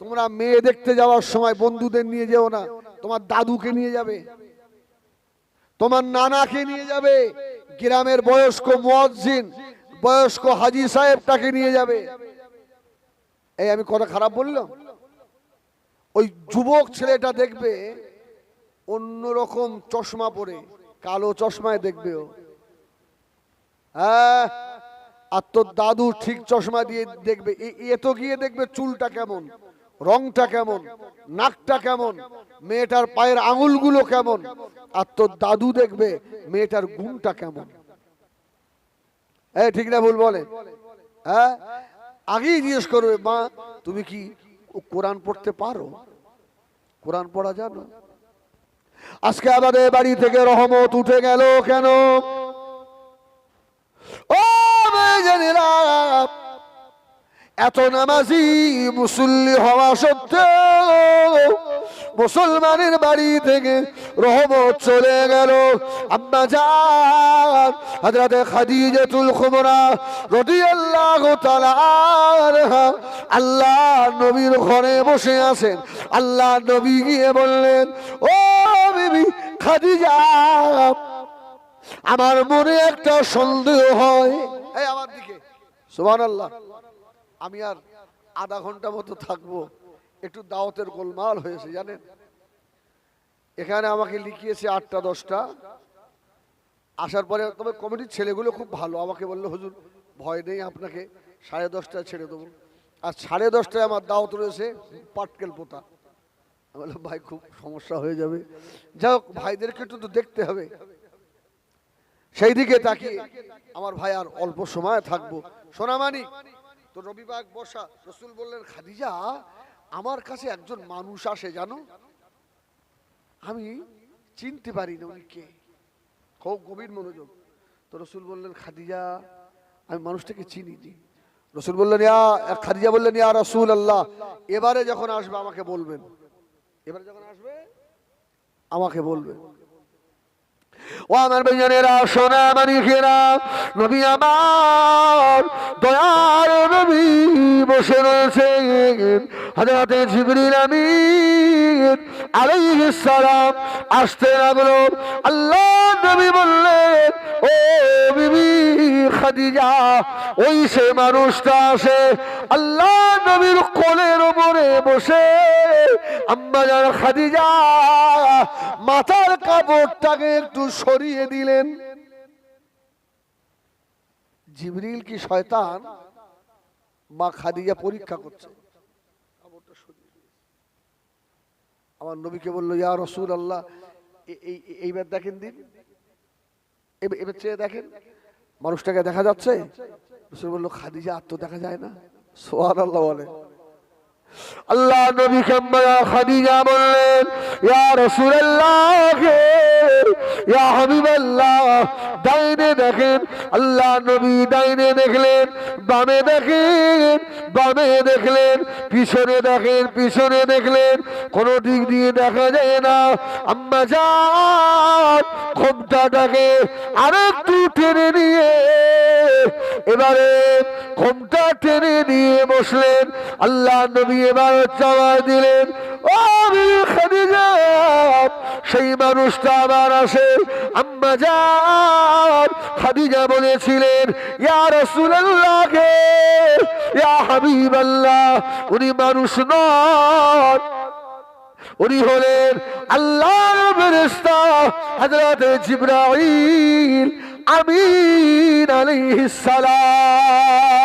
তোমরা মেয়ে দেখতে যাওয়ার সময় বন্ধুদের নিয়ে যেও না, তোমার দাদুকে নিয়ে যাবে, তোমার নানাকে নিয়ে যাবে, গ্রামের বয়স্ক মুয়াজ্জিন, বয়স্ক হাজী সাহেবটাকে নিয়ে যাবে। এই আমি কথা খারাপ বললাম? ওই যুবক ছেলেটা দেখবে অন্যরকম চশমা পরে, কালো চশমায় দেখবে ও। হ্যাঁ, আর তোর দাদু ঠিক চশমা দিয়ে দেখবে। এ তো গিয়ে দেখবে চুলটা কেমন, রংটা কেমন, নাকটা কেমন, মেয়েটার পায়ের আঙুলগুলো কেমন, আর তোর দাদু দেখবে মেয়েটার গুণটা কেমন। ঠিক না ভুল বলে? হ্যাঁ, আগেই জিজ্ঞেস করবে, মা তুমি কি কোরআন পড়তে পারো? কোরআন পড়া জানো? আজকে আমাদের বাড়ি থেকে রহমত উঠে গেল কেন? ও মেয়েরা, এত নামাজি মুসল্লি হওয়া সত্ত্বেও মুসলমানের বাড়ি থেকে রহমত চলে গেল। আম্মা জান হযরত খাদিজাতুল কুবরা রাদিয়াল্লাহু তাআলা আনহা আল্লাহ নবীর ঘরে বসে আছেন। আল্লাহ নবী গিয়ে বললেন, ও বিবি খাদিজা, আমার মনে একটা সন্দেহ হয়। এই আমার দিকে, সুবহানাল্লাহ। আমি আর আধা ঘন্টা মতো থাকবো, একটু দাওয়াতের গোলমাল হয়েছে জানেন। এখানে আমাকে লিখিয়েছে 8টা 10টা। আসার পরে তবে কমিটির ছেলেগুলো খুব ভালো, আমাকে বললো হুজুর ভয় নেই, আপনাকে 10:30টায় ছেড়ে দেবো। আর 10:30টায় আমার দাওয়াত রয়েছে পাটকেল পোতা। আমি বললাম ভাই খুব সমস্যা হয়ে যাবে, যাই হোক ভাইদেরকে একটু তো দেখতে হবে। সেই দিকে তাকিয়ে আমার ভাই আর অল্প সময় থাকবো। সোনামানি তো রবিবার বসা, রসুল বললেন খাদিজা আমার কাছে একজন মানুষ আসে জানো, আমি চিনতে পারি না উনি কে। খুব গভীর মনোযোগ। তো রসুল বললেন খাদিজা আমি মানুষটাকে চিনি নি। রসুল বললেন খাদিজা বললেন ইয়া রাসূল আল্লাহ, এবারে যখন আসবে আমাকে বলবেন, এবারে যখন আসবে আমাকে বলবেন। ও আমার ভাইজানেরা, সোনা মানিকেরা, নবী আমার দয়ার নবী বসে রয়েছেন। হযরতে জিবরিল আমিন আলাইহিস সালাম আসতে লাগলো। আল্লাহ নবী বললেন ও বিবি খাদিজা, ওই সে মানুষটা আসে আল্লাহ নবীর কোলের উপরে বসে। আম্মা জান খাদিজা মাথার কাপড়টাকে একটু সরিয়ে দিলেন। জিবরিল কি শয়তান? মা খাদিজা পরীক্ষা করছে। আমার নবীকে বললো ইয়া রাসূলুল্লাহ এইবার দেখেন দিন, এবার চেয়ে দেখেন মানুষটাকে দেখা যাচ্ছে? রাসূল বলল খাদিজা আর তো দেখা যায় না। সুবহানাল্লাহ বলে। আল্লাহ নবী খাদিজা বললেন ইয়া রাসূলুল্লাহ ইয়া হাবিবাল্লাহ, ডাইনে দেখেন। আল্লাহ নবী ডাইনে দেখলেন, বামে দেখেন, বামে দেখলেন, পিছনে দেখেন, পিছনে দেখলেন, কোন দিক দিয়ে দেখা যায় না। আম্মা জান ঘোমটাটাকে আরেকটু টেনে নিয়ে এবারে ঘোমটা টেনে নিয়ে বসলেন। আল্লাহ নবী এবার চাওয়া দিলেন ও খাদিজা, সেই মানুষটা আবার আসে। আম্মা জান খাদিজা বলেছিলেন ইয়া রাসূলুল্লাহ ইয়া হাবিবাল্লাহ, উনি মানুষ নন, উনি হলেন আল্লাহর ফেরেশতা হযরত জিবরাইল আমিন আলাইহিস সালাম।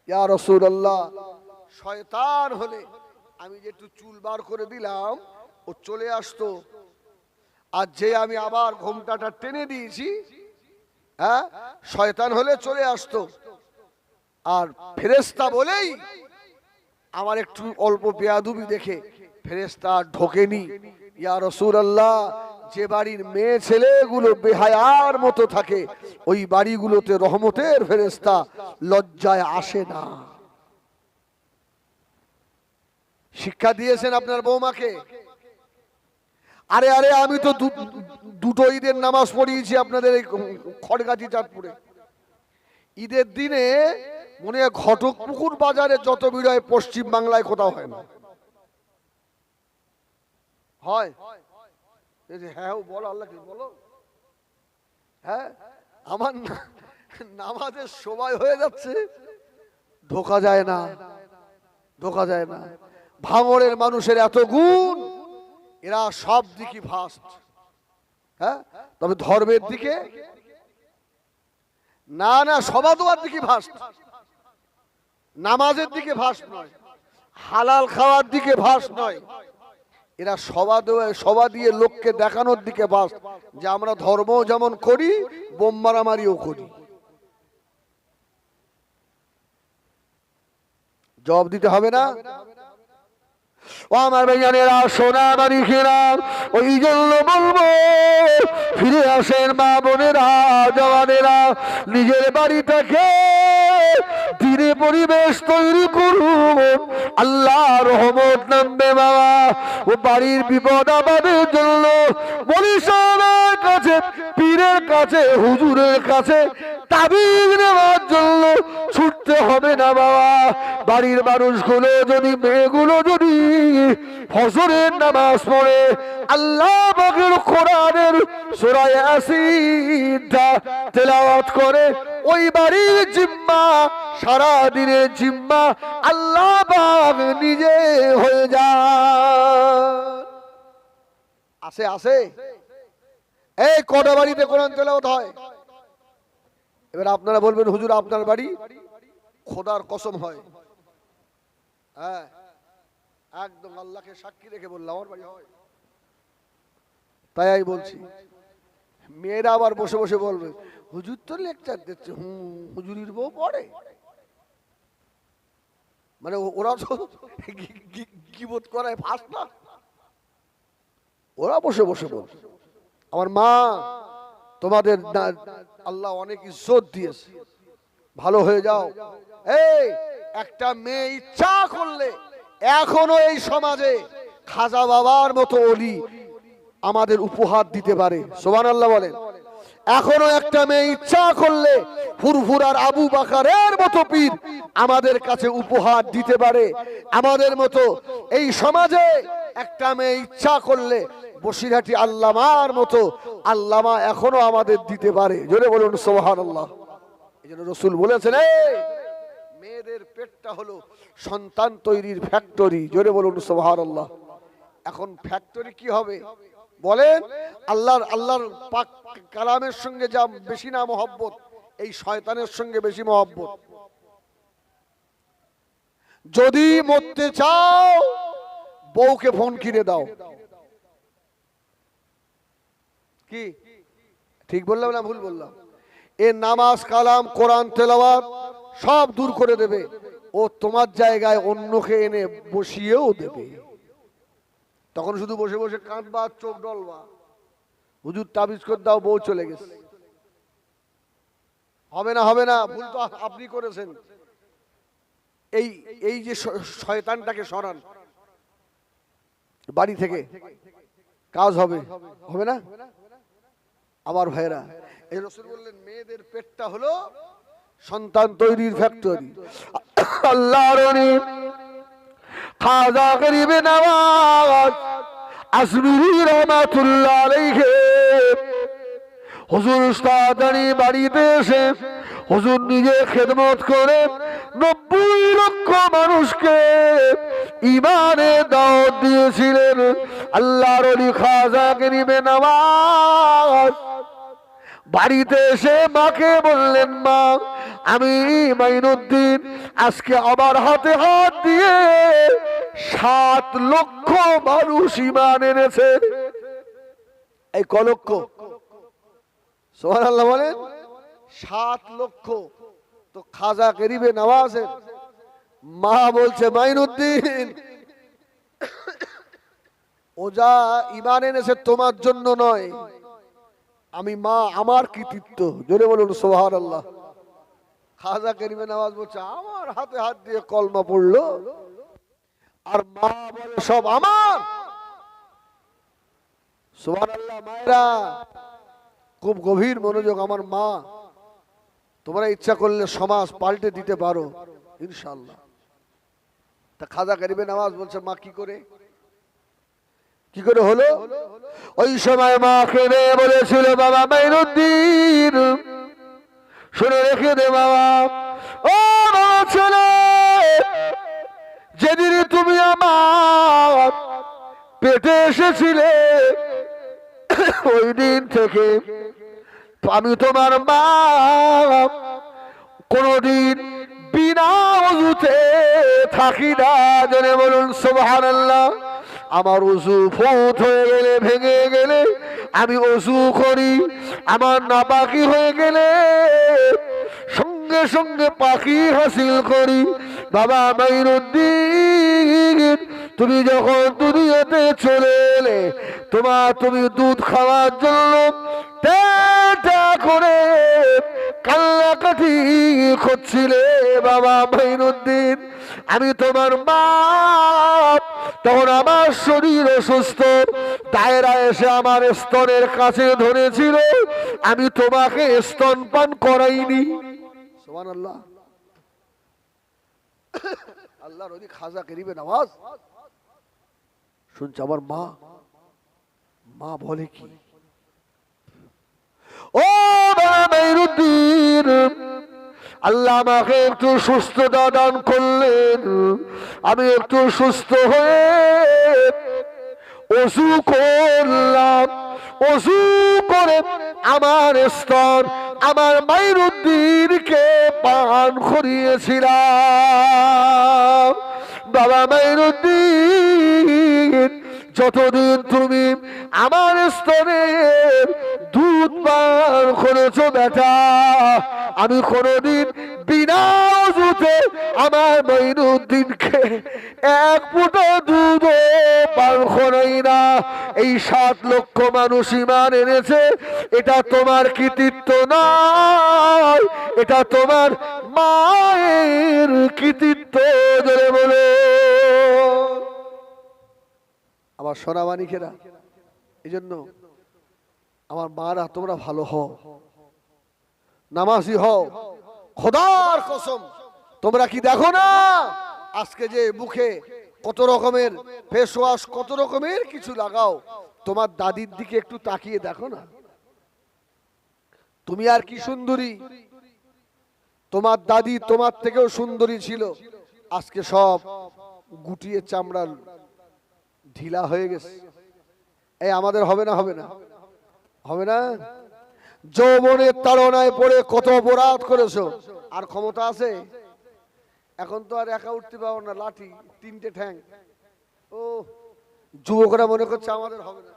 ইয়া রাসূলুল্লাহ, শয়তান হলে আমি যে একটু চুল বার করে দিলাম ও চলে আসতো, আর যে আমি আবার ঘোমটাটা টেনে দিয়েছি, হ্যাঁ শয়তান হলে চলে আসতো। আর ফেরেশতা বলেই আমার একটু অল্প বেয়াদবি দেখে ফেরেশতা ঢোকেনি। ইয়া রাসূলুল্লাহ, যে বাড়ির মেয়ে ছেলেগুলো বেহায়ার মতো থাকে ওই বাড়িগুলোতে রহমতের ফেরেশতা লজ্জায় আসে না। শিক্ষা দিয়েছেন আপনার বৌমাকে। আরে আরে আমি তো দুটো ঈদের নামাজ পড়িয়েছি আপনাদের এই খড়গাছি চাঁদপুরে। ঈদের দিনে মনে হয় ঘটকপুকুর বাজারে যত ভিড় হয় পশ্চিম বাংলায় কোথাও হয় না। হয়? হ্যাঁ বলো, আল্লাহ কি বলো। হ্যাঁ আমার নামাজের সময় হয়ে যাচ্ছে, ঢোকা যায় না, ঢোকা যায় না। ভাঙড়ের মানুষের এত গুণ, এরা সব দিকে ফাস্ট। হ্যাঁ তবে ধর্মের দিকে না, না সবা দোয়ার দিকে ফাস্ট, নামাজের দিকে ফাস্ট নয়, হালাল খাওয়ার দিকে ফাস্ট নয়। এরা সবা দিয়ে লোককে দেখানোর দিকে ফাস্ট যে আমরা ধর্ম যেমন করি বোম মারামারিও করি। জবাব দিতে হবে না? ও আমার ভাইজানেরা, সোনা মানিকেরা, ওই জন্য বলবো ফিরে আসেন মা বোনেরা, জওয়ানেরা, নিজের বাড়িটাকে দিনে পরিবেশ তৈরি করুন, আল্লাহ রহমত নামবে বাবা। ও বাড়ির বিপদ আমাদের জন্য বলিশানের কাছে, পীরের কাছে, হুজুরের কাছে তাবিজ নেওয়ার জন্য ছুটতে হবে না বাবা। বাড়ির মানুষগুলো যদি, মেয়েগুলো যদি ফজরের নামাজ পড়ে আল্লাহ পাকের কোরআনের সূরা ইয়াসিনটা তেলাওয়াত করে, ওই বাড়ির জিম্মা, সারা দিনের জিম্মা আল্লাহ পাক নিজে হয়ে যায়। আসে আসে এই কটা বাড়িতে কোরআন তেলাওয়াত হয়? এবার আপনারা বলবেন হুজুর আপনার বাড়ি, খোদার কসম হয়, হ্যাঁ একদম আল্লাহকে সাক্ষী রেখে বললাম আমার বাড়ি হয়। তাই আমি বলছি, মেয়েরা আবার বসে বসে বলবে হুজুর তো লেকচার দিচ্ছে, হুজুরির বউ পড়ে, মানে ওরা তো গীবত করায় ফাঁস না, ওরা বসে বসে বলবে আমার মা তোমাদের আল্লাহ অনেক ইজ্জত দিয়েছে, ভালো হয়ে যাও। এই একটা মেয়ে ইচ্ছা করলে এখনো এই সমাজে খাজা বাবার মতো ওলি আমাদের উপহার দিতে পারে, সুবহানাল্লাহ বলেন। এখনো একটা মেয়ে ইচ্ছা করলে ফুরফুরার আবু বাকারের মতো পীর আমাদের কাছে উপহার দিতে পারে। আমাদের মতো এই সমাজে একটা মেয়ে ইচ্ছা করলে বসিরহাটি আল্লামার মতো আল্লামা এখনো আমাদের দিতে পারে। জোরে বলুন সুবহানাল্লাহ। এজন্য রাসূল বলেছেন মেয়েদের পেটটা হলো সন্তান তৈরির ফ্যাক্টরি। জোরে বলুন সুবহানাল্লাহ। এখন ফ্যাক্টরি কি হবে বলেন? আল্লাহর পাক কালামের সঙ্গে যা বেশি না মহব্বত, এই শয়তানের সঙ্গে বেশি মহব্বত। যদি মরতে চাও বউকে ফোন কিনে দাও। কি ঠিক বললাম না ভুল বললাম? এ নামাজ কালাম কোরআন তেলাওয়াত সব দূর করে দেবে, ও তোমার জায়গায় অন্যকে এনে বসিয়েও দেবে। তখন শুধু বসে বসে কাঁদবা, চোখ ডলবা, হুজুর তাবিজ করে দাও, বউ চলে গেছে। হবে না, হবে না, ভুল তো আপনি করেছেন। এই যে শয়তানটাকে সরান বাড়ি থেকে, কাজ হবে, হবে না? আমার ভাইরা, এই রাসূল বললেন মেয়েদের পেটটা হলো সন্তান তৈরির ফ্যাক্টরি। আল্লাহর ওলি খাজা গরিবে নওয়াজ আজমিরি রহমাতুল্লাহ আলাইহি হুজুর উস্তাদানি বাড়িতে এসে হুজুর নিজে খেদমত করে 90 লক্ষ মানুষকে ঈমানে দাওয়াত দিয়েছিলেন। আল্লাহর ওলি খাজা গরিবে নওয়াজ বাড়িতে এসে মাকে বললেন, মা আমি মাইনুদ্দিন আজকে আমার হাতে হাত দিয়ে 7 লক্ষ মানুষ ঈমান এনেছে। এই ক লক্ষ? সুবহানাল্লাহ বলেন। 7 লক্ষ। তো খাজা গরিবে নওয়াজের মা বলছে, মাইনুদ্দিন ও যা ঈমান এনেছে তোমার জন্য নয়, আমি মা আমার কৃতিত্ব। জোরে বলুন সুবহানাল্লাহ। খাজা গরিবে নওয়াজ বলছে আমার হাতে হাত দিয়ে কলমা পড়লো, আর মা বলে সব আমার। সুবহানাল্লাহ। মায়েরা খুব গভীর মনোযোগ। আমার মা, তোমরা ইচ্ছা করলে সমাজ পাল্টে দিতে পারো ইনশাআল্লাহ। তা খাজা গরিবে নওয়াজ বলছে মা কি করে হলো? ওই সময় মা কেঁদে বলেছিল, বাবা মাইনুদ্দিন শুনে রেখে দে বাবা, ও বাবা ছেলে, যেদিন তুমি আমার পেটে এসেছিলে ওই দিন থেকে আমি তোমার মা কোনদিন বিনা ওযুতে থাকি না। জেনে বলুন সুবহানাল্লাহ। আমার ওযু ফৌত হয়ে গেলে, ভেঙে গেলে আমি ওযু করি, আমার নাপাকি হয়ে গেলে সঙ্গে সঙ্গে পাকি হাসিল করি। বাবা মাইনুদ্দিন তুমি যখন দুনিয়াতে চলে এলে তুমি দুধ খাওয়ার জন্য টেটা করে কান্নাকাটি করছিলে। বাবা মাইনুদ্দিন আমি তোমার মা, তখন আমার শরীর অসুস্থ, দায়েরা এসে আমার স্তনের কাছে ধরেছিল, আমি তোমাকে স্তনপান করাইনি। সুবহানাল্লাহ। আল্লাহর ওলি খাজা গরিবে নওয়াজ শুনছে আমার মা বলে কি, ও বাবা মাইনুদ্দিন আল্লাহ আমাকে একটু সুস্থতা দান করলেন, আমি একটু সুস্থ হয়ে ওযু করলাম, ওযু করে আমার স্তন আমার মাইনুদ্দিনকে পান করিয়েছিলাম। বাবা মাইনুদ্দিন, যতদিন তুমি আমার স্তনের দুধ পান করেছো বেটা, আমি কোনদিন বিনা অজুতে আমার মাইনুদ্দিনকে এক ফুটা দুধ পান করাই না। এই 7 লক্ষ মানুষ ঈমান এনেছে, এটা তোমার কৃতিত্ব নয়, এটা তোমার মায়ের কৃতিত্ব। ধরে বলে আমার সোনামানিকেরা, এই জন্য আমার মারা তোমরা ভালো হও, নামাজি হও। খোদার কসম, তোমরা কি দেখো না আজকে যে মুখে কত রকমের ফেস ওয়াশ, কত রকমের কিছু লাগাও, তোমার দাদির দিকে একটু তাকিয়ে দেখো না। তুমি আর কি সুন্দরী, তোমার দাদি তোমার থেকেও সুন্দরী ছিল, আজকে সব গুটিয়ে চামড়া ঢিলা হয়ে গেছে। এই আমাদের হবে না? হবে না? হবে না? যৌবনের তাড়নায় পড়ে কত অপরাধ করেছো, আর ক্ষমতা আছে? এখন তো আর একা উঠতে পারো না, লাঠি 3টে ঠ্যাং। ও যুবকরা মনে করছে আমাদের হবে না,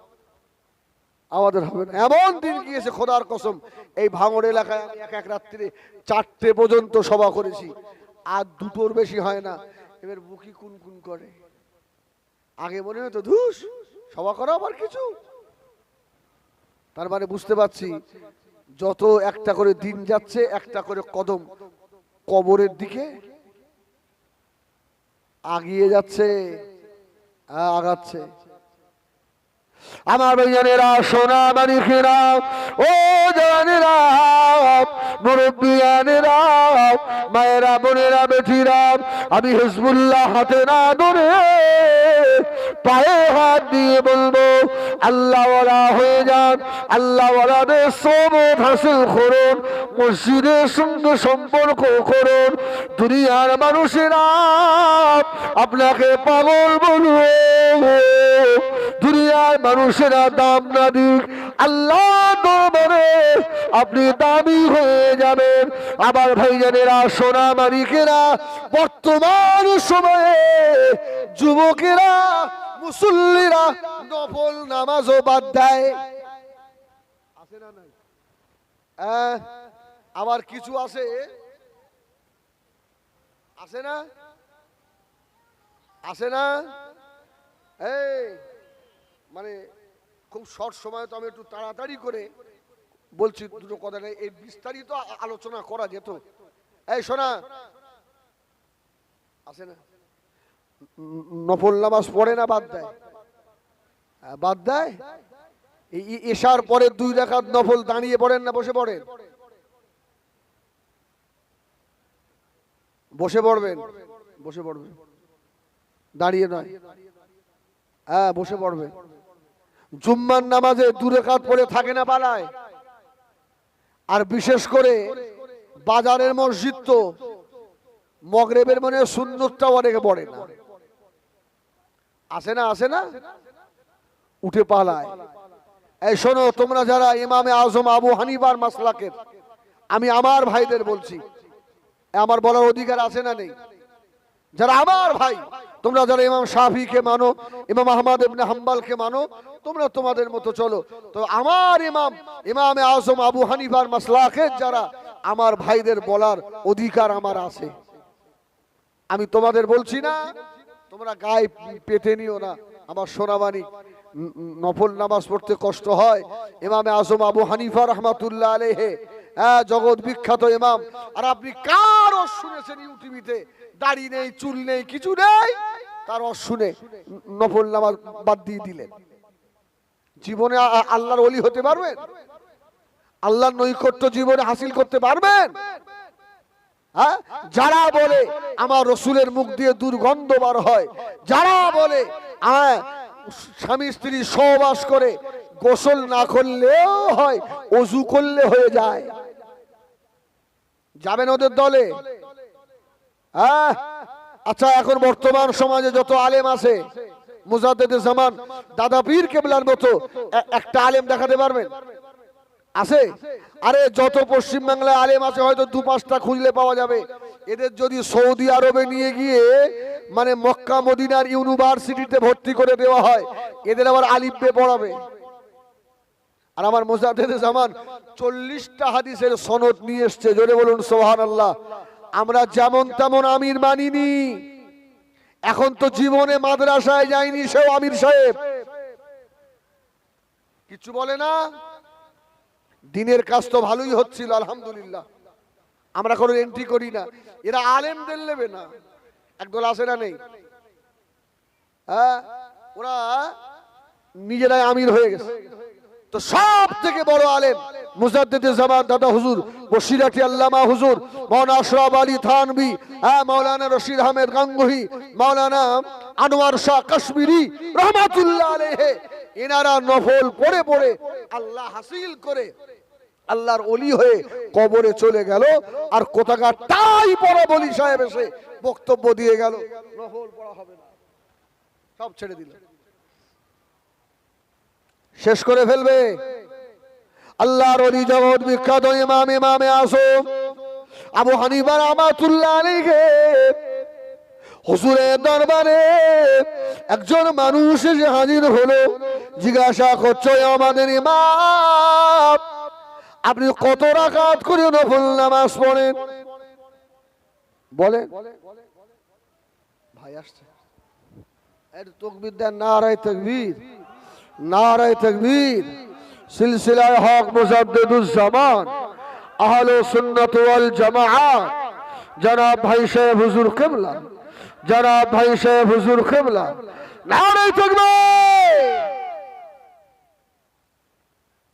আমাদের হবে না। এমন দিন গিয়েছে খোদার কসম, এই ভাঙড় এলাকায় আমি এক রাত্রিরে 4টে পর্যন্ত সভা করেছি, আর 2টোর বেশি হয় না। এবার বুকি কুন কুন করে। আগে মনে হতো ধুস সভা করা আবার কিছু। তার মানে বুঝতে পারছি যত একটা করে দিন যাচ্ছে, একটা করে কদম কবরের দিকে আগিয়ে যাচ্ছে, আগাচ্ছে। আমার ভাইজানেরা, সোনা মানিকেরা, ও জানেরা, মুরব্বিয়ানেরা, মায়েরা, বোনেরা, বেটিরা, আমি হিজবুল্লাহ হাতে না ধরে পায়ে হাত দিয়ে বলবো, আল্লাহওয়ালা হয়ে যান, আল্লাহওয়ালাদের সোবত হাসিল করুন, মসজিদের সঙ্গে সম্পর্ক করুন। দুনিয়ার মানুষেরা আপনাকে পাগল বলবে, দুনিয়ার মানুষেরা দাম না দিক, আল্লাহ দরবারে আপনি দামি হয়ে যাবেন। আবার ভাইজানেরা, সোনা মানিকেরা, বর্তমান সময়ে যুবকেরা, মুসল্লিরা নফল নামাজও বাদ দেয়। আছে না নাই? আবার কিছু আছে, আছে না? আছে না? এই মানে খুব শর্ট সময় তো আমি একটু তাড়াতাড়ি করে বলছি, দুটো কথা নেই, এই বিস্তারিত আলোচনা করা যেত। এই শোনা, আছে না? নফল নামাজ পড়ে না বাদ দেয়? বাদ দেয়। এই এশার পরে 2 রাকাত নফল দাঁড়িয়ে পড়েন না বসে পড়েন? বসে পড়বেন, বসে পড়বেন, দাঁড়িয়ে নয়। হ্যাঁ, বসে পড়বে। জুম্মার নামাজে 2 রাকাত পড়ে থাকে না পালায়? আর বিশেষ করে বাজারের মসজিদ তো মগরিবের মানে সুন্নতটাও অনেকে পড়ে না। আসে না? আসে না? উঠে পালায়। এই শোনো, তোমরা যারা ইমামে আজম আবু হানিফার মাসলাকের, আমি আমার ভাইদের বলছি, আমার বলার অধিকার আছে না নেই? যারা আমার ভাই, তোমরা যারা ইমাম শাফিকে মানো, ইমাম আহমদ ইবনে হাম্বলকে মানো, তোমরা তোমাদের মতো চলো। তো আমার ইমামে আজম আবু হানিফার মাসলাকের যারা, আমার ভাইদের বলার অধিকার আমার আছে। আমি তোমাদের বলছি না, তোমরা গায়ে পেতে নিও না। আমার সোনাবাণী, নফল নামাজ পড়তে কষ্ট হয়। ইমামে আজম আবু হানিফা রহমাতুল্লাহ আলাইহি, জগৎ বিখ্যাত ইমাম। আর আপনি কার শুনেছেন ইউটিভিতে? দাড়ি নেই, চুল নেই, কিছু নেই, তার শুনে নফল নামাজ বাদ দিয়ে দিলেন। জীবনে আল্লাহর ওলি হতে পারবেন? আল্লাহর নৈকট্য জীবনে হাসিল করতে পারবেন? হ্যাঁ, যারা বলে আমার রসুলের মুখ দিয়ে দুর্গন্ধ বার হয়, যারা বলে স্বামী স্ত্রী সহবাস করে গোসল না করলেও হয়, ওযু করলে হয়ে যায়, যাবেন ওদের দলে? হ্যাঁ, আচ্ছা, এখন বর্তমান সমাজে যত আলেম আছে, মুজাদ্দেদে জামান দাদা পীর কেবলার মতো একটা আলেম দেখাতে পারবেন? আছে? আরে যত পশ্চিম বাংলায় আলেম আছে হয়তো 2-5টা খুঁজলে পাওয়া যাবে। এদের যদি সৌদি আরবে নিয়ে গিয়ে মানে মক্কা মদিনার ইউনিভার্সিটিতে ভর্তি করে দেওয়া হয়, এদের আবার আলিফ বে পড়াবে। আর আমার মুজাদ্দেদে জামান 40টা হাদিসের সনদ নিয়ে এসছে, জোরে বলুন সুবহানাল্লাহ। আমরা যেমন তেমন আমির মানিনি। এখন তো জীবনে মাদ্রাসায় যায়নি সেও আমির সাহেব, কিছু বলে না। দিনের কাজ তো ভালোই হচ্ছিল আলহামদুলিল্লাহ, আমরা কোনো এন্ট্রি করি না। এরা আলেমদের নেবে না, একদল আসে না নেই, হ্যাঁ ওরা নিজেরাই আমির হয়ে গেছে। তো সব থেকে বড় আলেম মুজাদ্দিদে জামান দাদা হুজুর বসিরাটি আল্লামা হুজুর মাওলানা আশরাফ আলী থানভী, মাওলানা রশিদ আহমেদ গাঙ্গুহি, মাওলানা আনোয়ার শাহ কাশ্মীরি রহমাতুল্লাহ আলাইহি, এনারা নফল পড়ে পড়ে আল্লাহ হাসিল করে আল্লাহর ওলি হয়ে কবরে চলে গেল। আর কোথাকার তাই বড় বলি সাহেব এসে বক্তব্য দিয়ে গেল নফল পড়া হবে না, সব ছেড়ে দিল, শেষ করে ফেলবে। আল্লাহর ওলি জগৎ বিখ্যাত ইমামে আযম আবু হানিফা রাহমাতুল্লাহ আলাইহি হুজুরের দরবারে একজন মানুষ এসে হাজির হলো, জিজ্ঞাসা করছে আমাদের ইমাম আপনি কত রাকাত করে নফল নামাজ পড়েন? বলেন ভাই আসছে তাকবীর দেন, নারায়ে তাকবীর, নারায়ে তাকবীর। সিলসিলায়ে হক মুজাদ্দিদুজ জামান আহলে সুন্নাত ওয়াল জামাআত জনাব ভাই সাহেব হুজুর কিবলা, জনাব ভাই সাহেব হুজুর কিবলা, নারায়ে তাকবীর।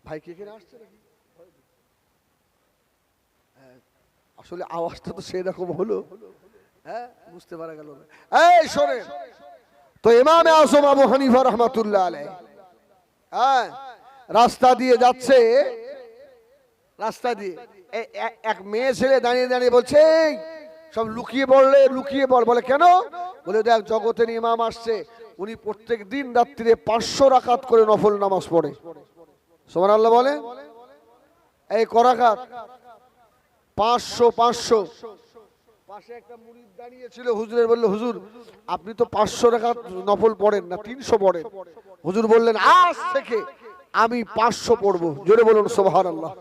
ভাই কে কে আসছে নাকি? আসলে আওয়াজটা তো সেরকম হলো, হ্যাঁ বুঝতে পারা গেল না। এই শোনেন তো ইমামে আযম আবু হানিফা রাহমাতুল্লাহ আলাইহি হ্যাঁ রাস্তা দিয়ে যাচ্ছে, রাস্তা দিয়ে এক মেয়ে ছেলে দাঁড়িয়ে দাঁড়িয়ে বলছে সব লুকিয়ে পড়লে, লুকিয়ে পড়। বলে কেন? বলে দেখ জগতের ইমাম আসছে, উনি প্রত্যেক দিন রাত্রিরে 500 রাকাত করে নফল নামাজ পড়ে। সুবহানাল্লাহ বলে। এই ক রাকাত? 500 500। পাশে একটা মুরিদ দাঁড়িয়ে ছিল, হুজুরের বলল হুজুর আপনি তো 500 রাকাত নফল পড়েন না, 300 পড়েন। হুজুর বললেন আজ থেকে আমি 500 পড়বো, জোরে বলুন সুবহানাল্লাহ।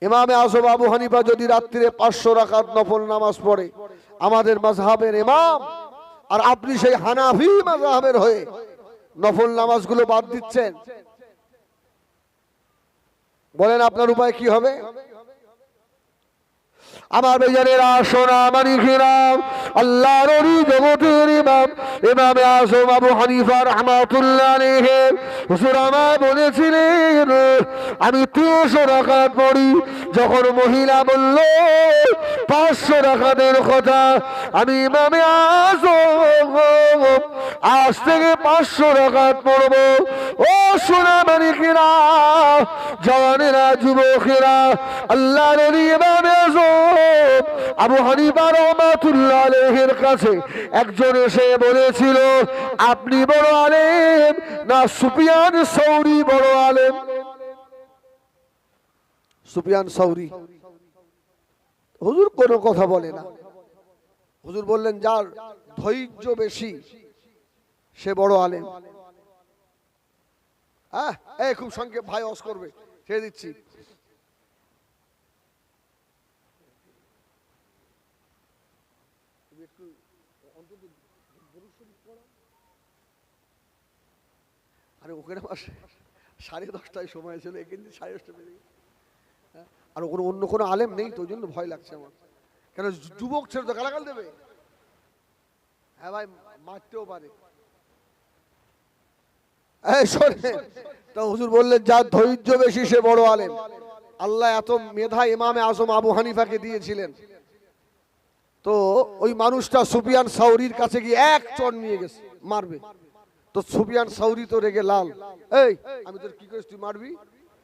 ইমামে আযম আবু হানিফা যদি রাত্রিরে 500 রাকাত নফল নামাজ পড়ে, আমাদের মাযহাবের ইমাম, আর আপনি সেই হানাফি মাযহাবের হয়ে নফল নামাজগুলো বাদ দিচ্ছেন, বলেন আপনার উপায় কি হবে? আমার বেজানেরা সোনা মানিকেরা, আল্লাহর ওলি জগতের ইমাম ইমামে আযম আবু হানিফা রাহমাতুল্লাহ আলাইহি হুজুর আমায় বলেছিলেন আমি 300 রাকাত পড়ি। যখন মহিলা বলল 500 রাকাতের কথা, আমি ইমামে আযম আজ থেকে 500 রাকাত পড়ব। ও সোনা মানিকেরা, জওয়ানেরা, যুবকেরা, আল্লাহর ওলি ইমামে আযম আবু হানিফা রাহমাতুল্লাহ আলাইহির কাছে একজন এসে বলেছিল আপনি বড় আলেম না সুফিয়ান সাউরি বড় আলেম? সুফিয়ান সাউরি। হুজুর কোনো কথা বলে না। হুজুর বললেন যার ধৈর্য বেশি সে বড় আলেম। এই খুব সংক্ষেপ ভাই অস করবে, ছেড়ে দিচ্ছি। আরে ওখানে আমার 10:30টায় সময় ছিল, কিন্তু 10:30 বেজে গেছে। আর ওখানে অন্য কোনো আলেম নেই, তো ওই জন্য ভয় লাগছে আমার। কেন যুবক ছেলে তো গালাগাল দেবে, হ্যাঁ ভাই মারতেও পারে। তো হুজুর বললেন যার ধৈর্য বেশি সে বড় আলেম। আল্লাহ এত মেধা ইমামে আযম আবু হানিফাকে দিয়েছিলেন, তো ওই মানুষটা সুফিয়ান সাউরির কাছে গিয়ে এক চড় নিয়ে গেছে মারবে। তো সুফিয়ান সাউরি তো রেগে লাল, এই আমি তোর কি করিস তুই মারবি?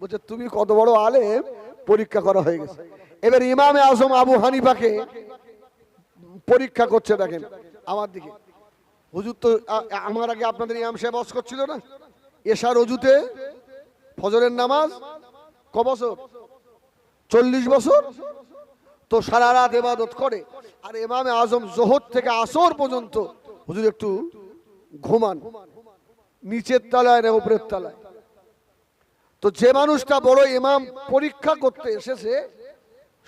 বলছে তুমি কত বড় আলেম, পরীক্ষা করা হয়ে গেছে। এবার ইমামে আযম আবু হানিফাকে পরীক্ষা করছে, দেখেন আমার দিকে। হুজুর তো আমার আগে আপনাদের ইমাম সাহেব ওয়াজ করছিল না, এশার ওযুতে ফজরের নামাজ ক বছর? 40 বছর। তো সারা রাত ইবাদত করে। আর ইমামে আজম জোহর থেকে আসর পর্যন্ত হুজুর একটু ঘুমান, নিচের তলায় না উপরের তলায়। তো যে মানুষটা বড় ইমাম পরীক্ষা করতে এসেছে,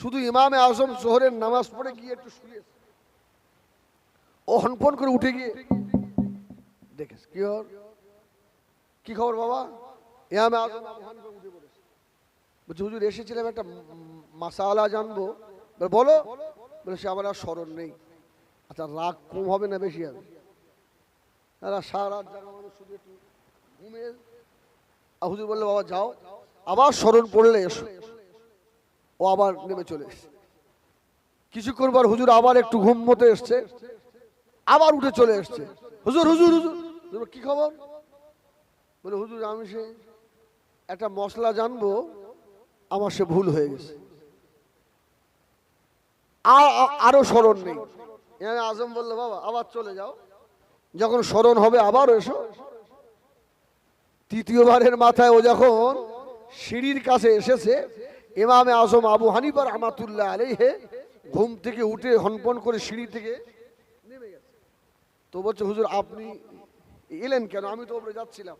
শুধু ইমামে আজম জোহরের নামাজ পড়ে গিয়ে একটু শুয়েছে, ও হনপন করে উঠে গিয়ে দেখেছে কি খবর বাবা? ইমামে আজম হনপন করে উঠে পড়েছে। বলছে হুজুর এসেছিলাম একটা মাসালা জানবো। বলো। বলে সে আমার আর স্মরণ নেই। আচ্ছা রাগ কম হবে না বেশি হবে? সারা রাত জাগা মানুষ শুধু একটু ঘুমিয়ে। হুজুর বললে বাবা যাও, আবার স্মরণ পড়লে এসো। ও আবার নেমে চলে এসছে। কিছুক্ষণ পর হুজুর আবার একটু ঘুম মতে এসছে, আবার উঠে চলে এসছে। হুজুর হুজুর হুজুর কি খবর? বলে হুজুর আমি সে একটা মশলা জানবো, আমার সে ভুল হয়ে গেছে, আরো স্মরণ নেই। আজম বললো বাবা আবার চলে যাও, যখন স্মরণ হবে আবার এসো। তৃতীয়বারের মাথায় ও যখন সিঁড়ির কাছে এসেছে, ইমামে আজম আবু হানিফা রাহমাতুল্লাহ আলাইহি ঘুম থেকে উঠে হনপন করে সিঁড়ি থেকে নেমে গেছে। তো বলছে হুজুর আপনি এলেন কেন? আমি তো উপরে যাচ্ছিলাম।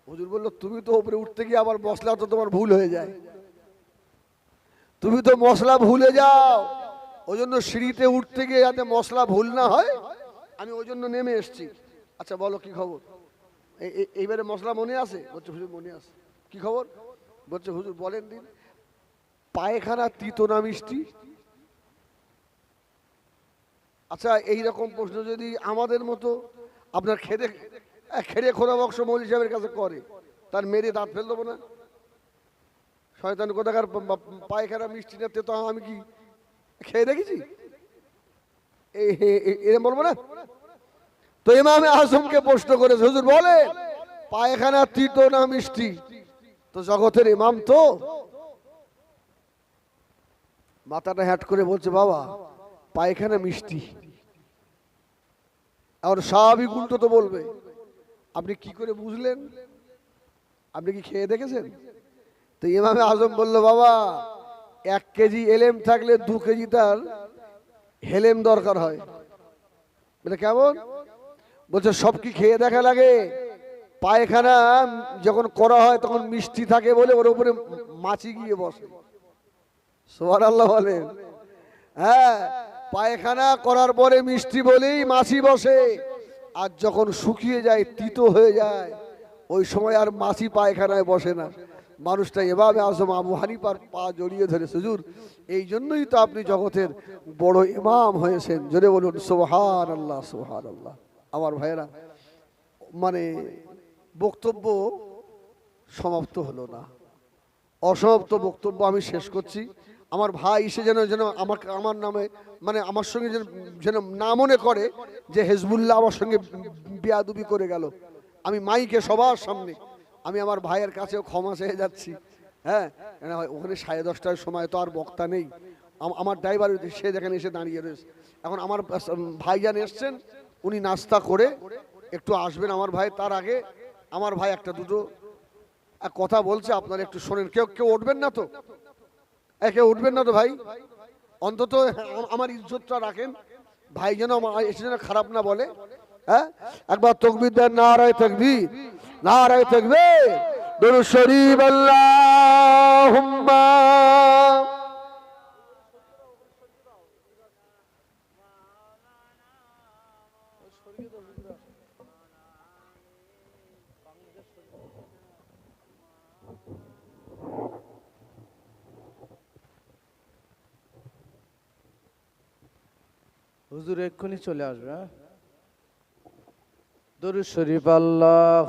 হুজুর বলল তুমি তো উপরে উঠতে গিয়ে আবার মশলা তো তোমার ভুল হয়ে যায়, তুমি তো মশলা ভুলে যাও, ওই জন্য সিঁড়িতে উঠতে গিয়ে যাতে মশলা ভুল না হয় আমি ওই জন্য নেমে এসছি। আচ্ছা বলো কি খবর? এইবারে মশলা মনে আছে? বলছে হুজুর মনে আছে। কি খবর? বলছে হুজুর বলেন দিন, পায়খানা তিতো না মিষ্টি? আচ্ছা এইরকম প্রশ্ন যদি আমাদের মতো আপনার খেড়ে খোদা বক্স মৌলী সাহেবের কাছে করে, তার মেরে দাঁত ফেল দেবো না? শয়তান কোথাকার পায়খানা মিষ্টি না তেতো আমি কি খেয়ে দেখেছি? এরকম বলবো না? তো ইমামে আজমকে প্রশ্ন করেছে হুজুর বলে পায়খানা তিতো না মিষ্টি? তো জগতের ইমাম তো মাথাটা হ্যাট করে বলছে বাবা পায়খানা মিষ্টি। আর স্বাভাবিক উল্টো তো বলবে। আপনি কি করে বুঝলেন? আপনি কি খেয়ে দেখেছেন? তো ইমামে আজম বলল বাবা 1 কেজি এলেম থাকলে 2 কেজি তার হেলেম দরকার হয়। বলে কেমন? বলছে সব কি খেয়ে দেখা লাগে? পায়খানা যখন করা হয় তখন মিষ্টি থাকে বলে ওর উপরে মাছি গিয়ে বসে। সুবহানাল্লাহ বলেন। হ্যাঁ, পায়খানা করার পরে মিষ্টি বলেই মাছি বসে, আর যখন শুকিয়ে যায় তিতো হয়ে যায় ওই সময় আর মাছি পায়খানায় বসে না। মানুষটা এভাবে আজম আবু হানিফার পা জড়িয়ে ধরে হুজুর এই জন্যই তো আপনি জগতের বড় ইমাম হয়েছেন। জোরে বলুন সুবহানাল্লাহ সুবহানাল্লাহ। আমার ভাইয়েরা, মানে বক্তব্য সমাপ্ত হলো না, অসমাপ্ত বক্তব্য আমি শেষ করছি। আমার ভাই এসে যেন যেন আমার নামে মানে আমার সঙ্গে যেন না মনে করে যে হেজবুল্লাহ আমার সঙ্গে বেয়াদবি করে গেল। আমি মাইকে সবার সামনে আমি আমার ভাইয়ের কাছেও ক্ষমা চেয়ে যাচ্ছি। হ্যাঁ, ওখানে 10:30টার সময় তো আর বক্তা নেই। আমার ড্রাইভার সে যেখানে এসে দাঁড়িয়ে রয়েছে, এখন আমার ভাইজান এসছেন, উনি নাস্তা করে একটু আসবেন আমার ভাই। তার আগে আমার ভাই একটা দুটো কথা বলছে, আপনারা একটু শোনেন। কেউ উঠবেন না তো? কেউ উঠবেন না তো ভাই? অন্তত আমার ইজ্জতটা রাখেন, ভাই যেন এসে যেন খারাপ না বলে। হ্যাঁ, একবার তাকবীর দেন, নারায়ে তাকবীর, নারায়ে তাকবীর, দুরূদ শরীফ, আল্লাহুম্মা। হুজুর এক্ষুনি চলে আসবে। হ্যাঁ, দরুদ শরীফ, আল্লাহ।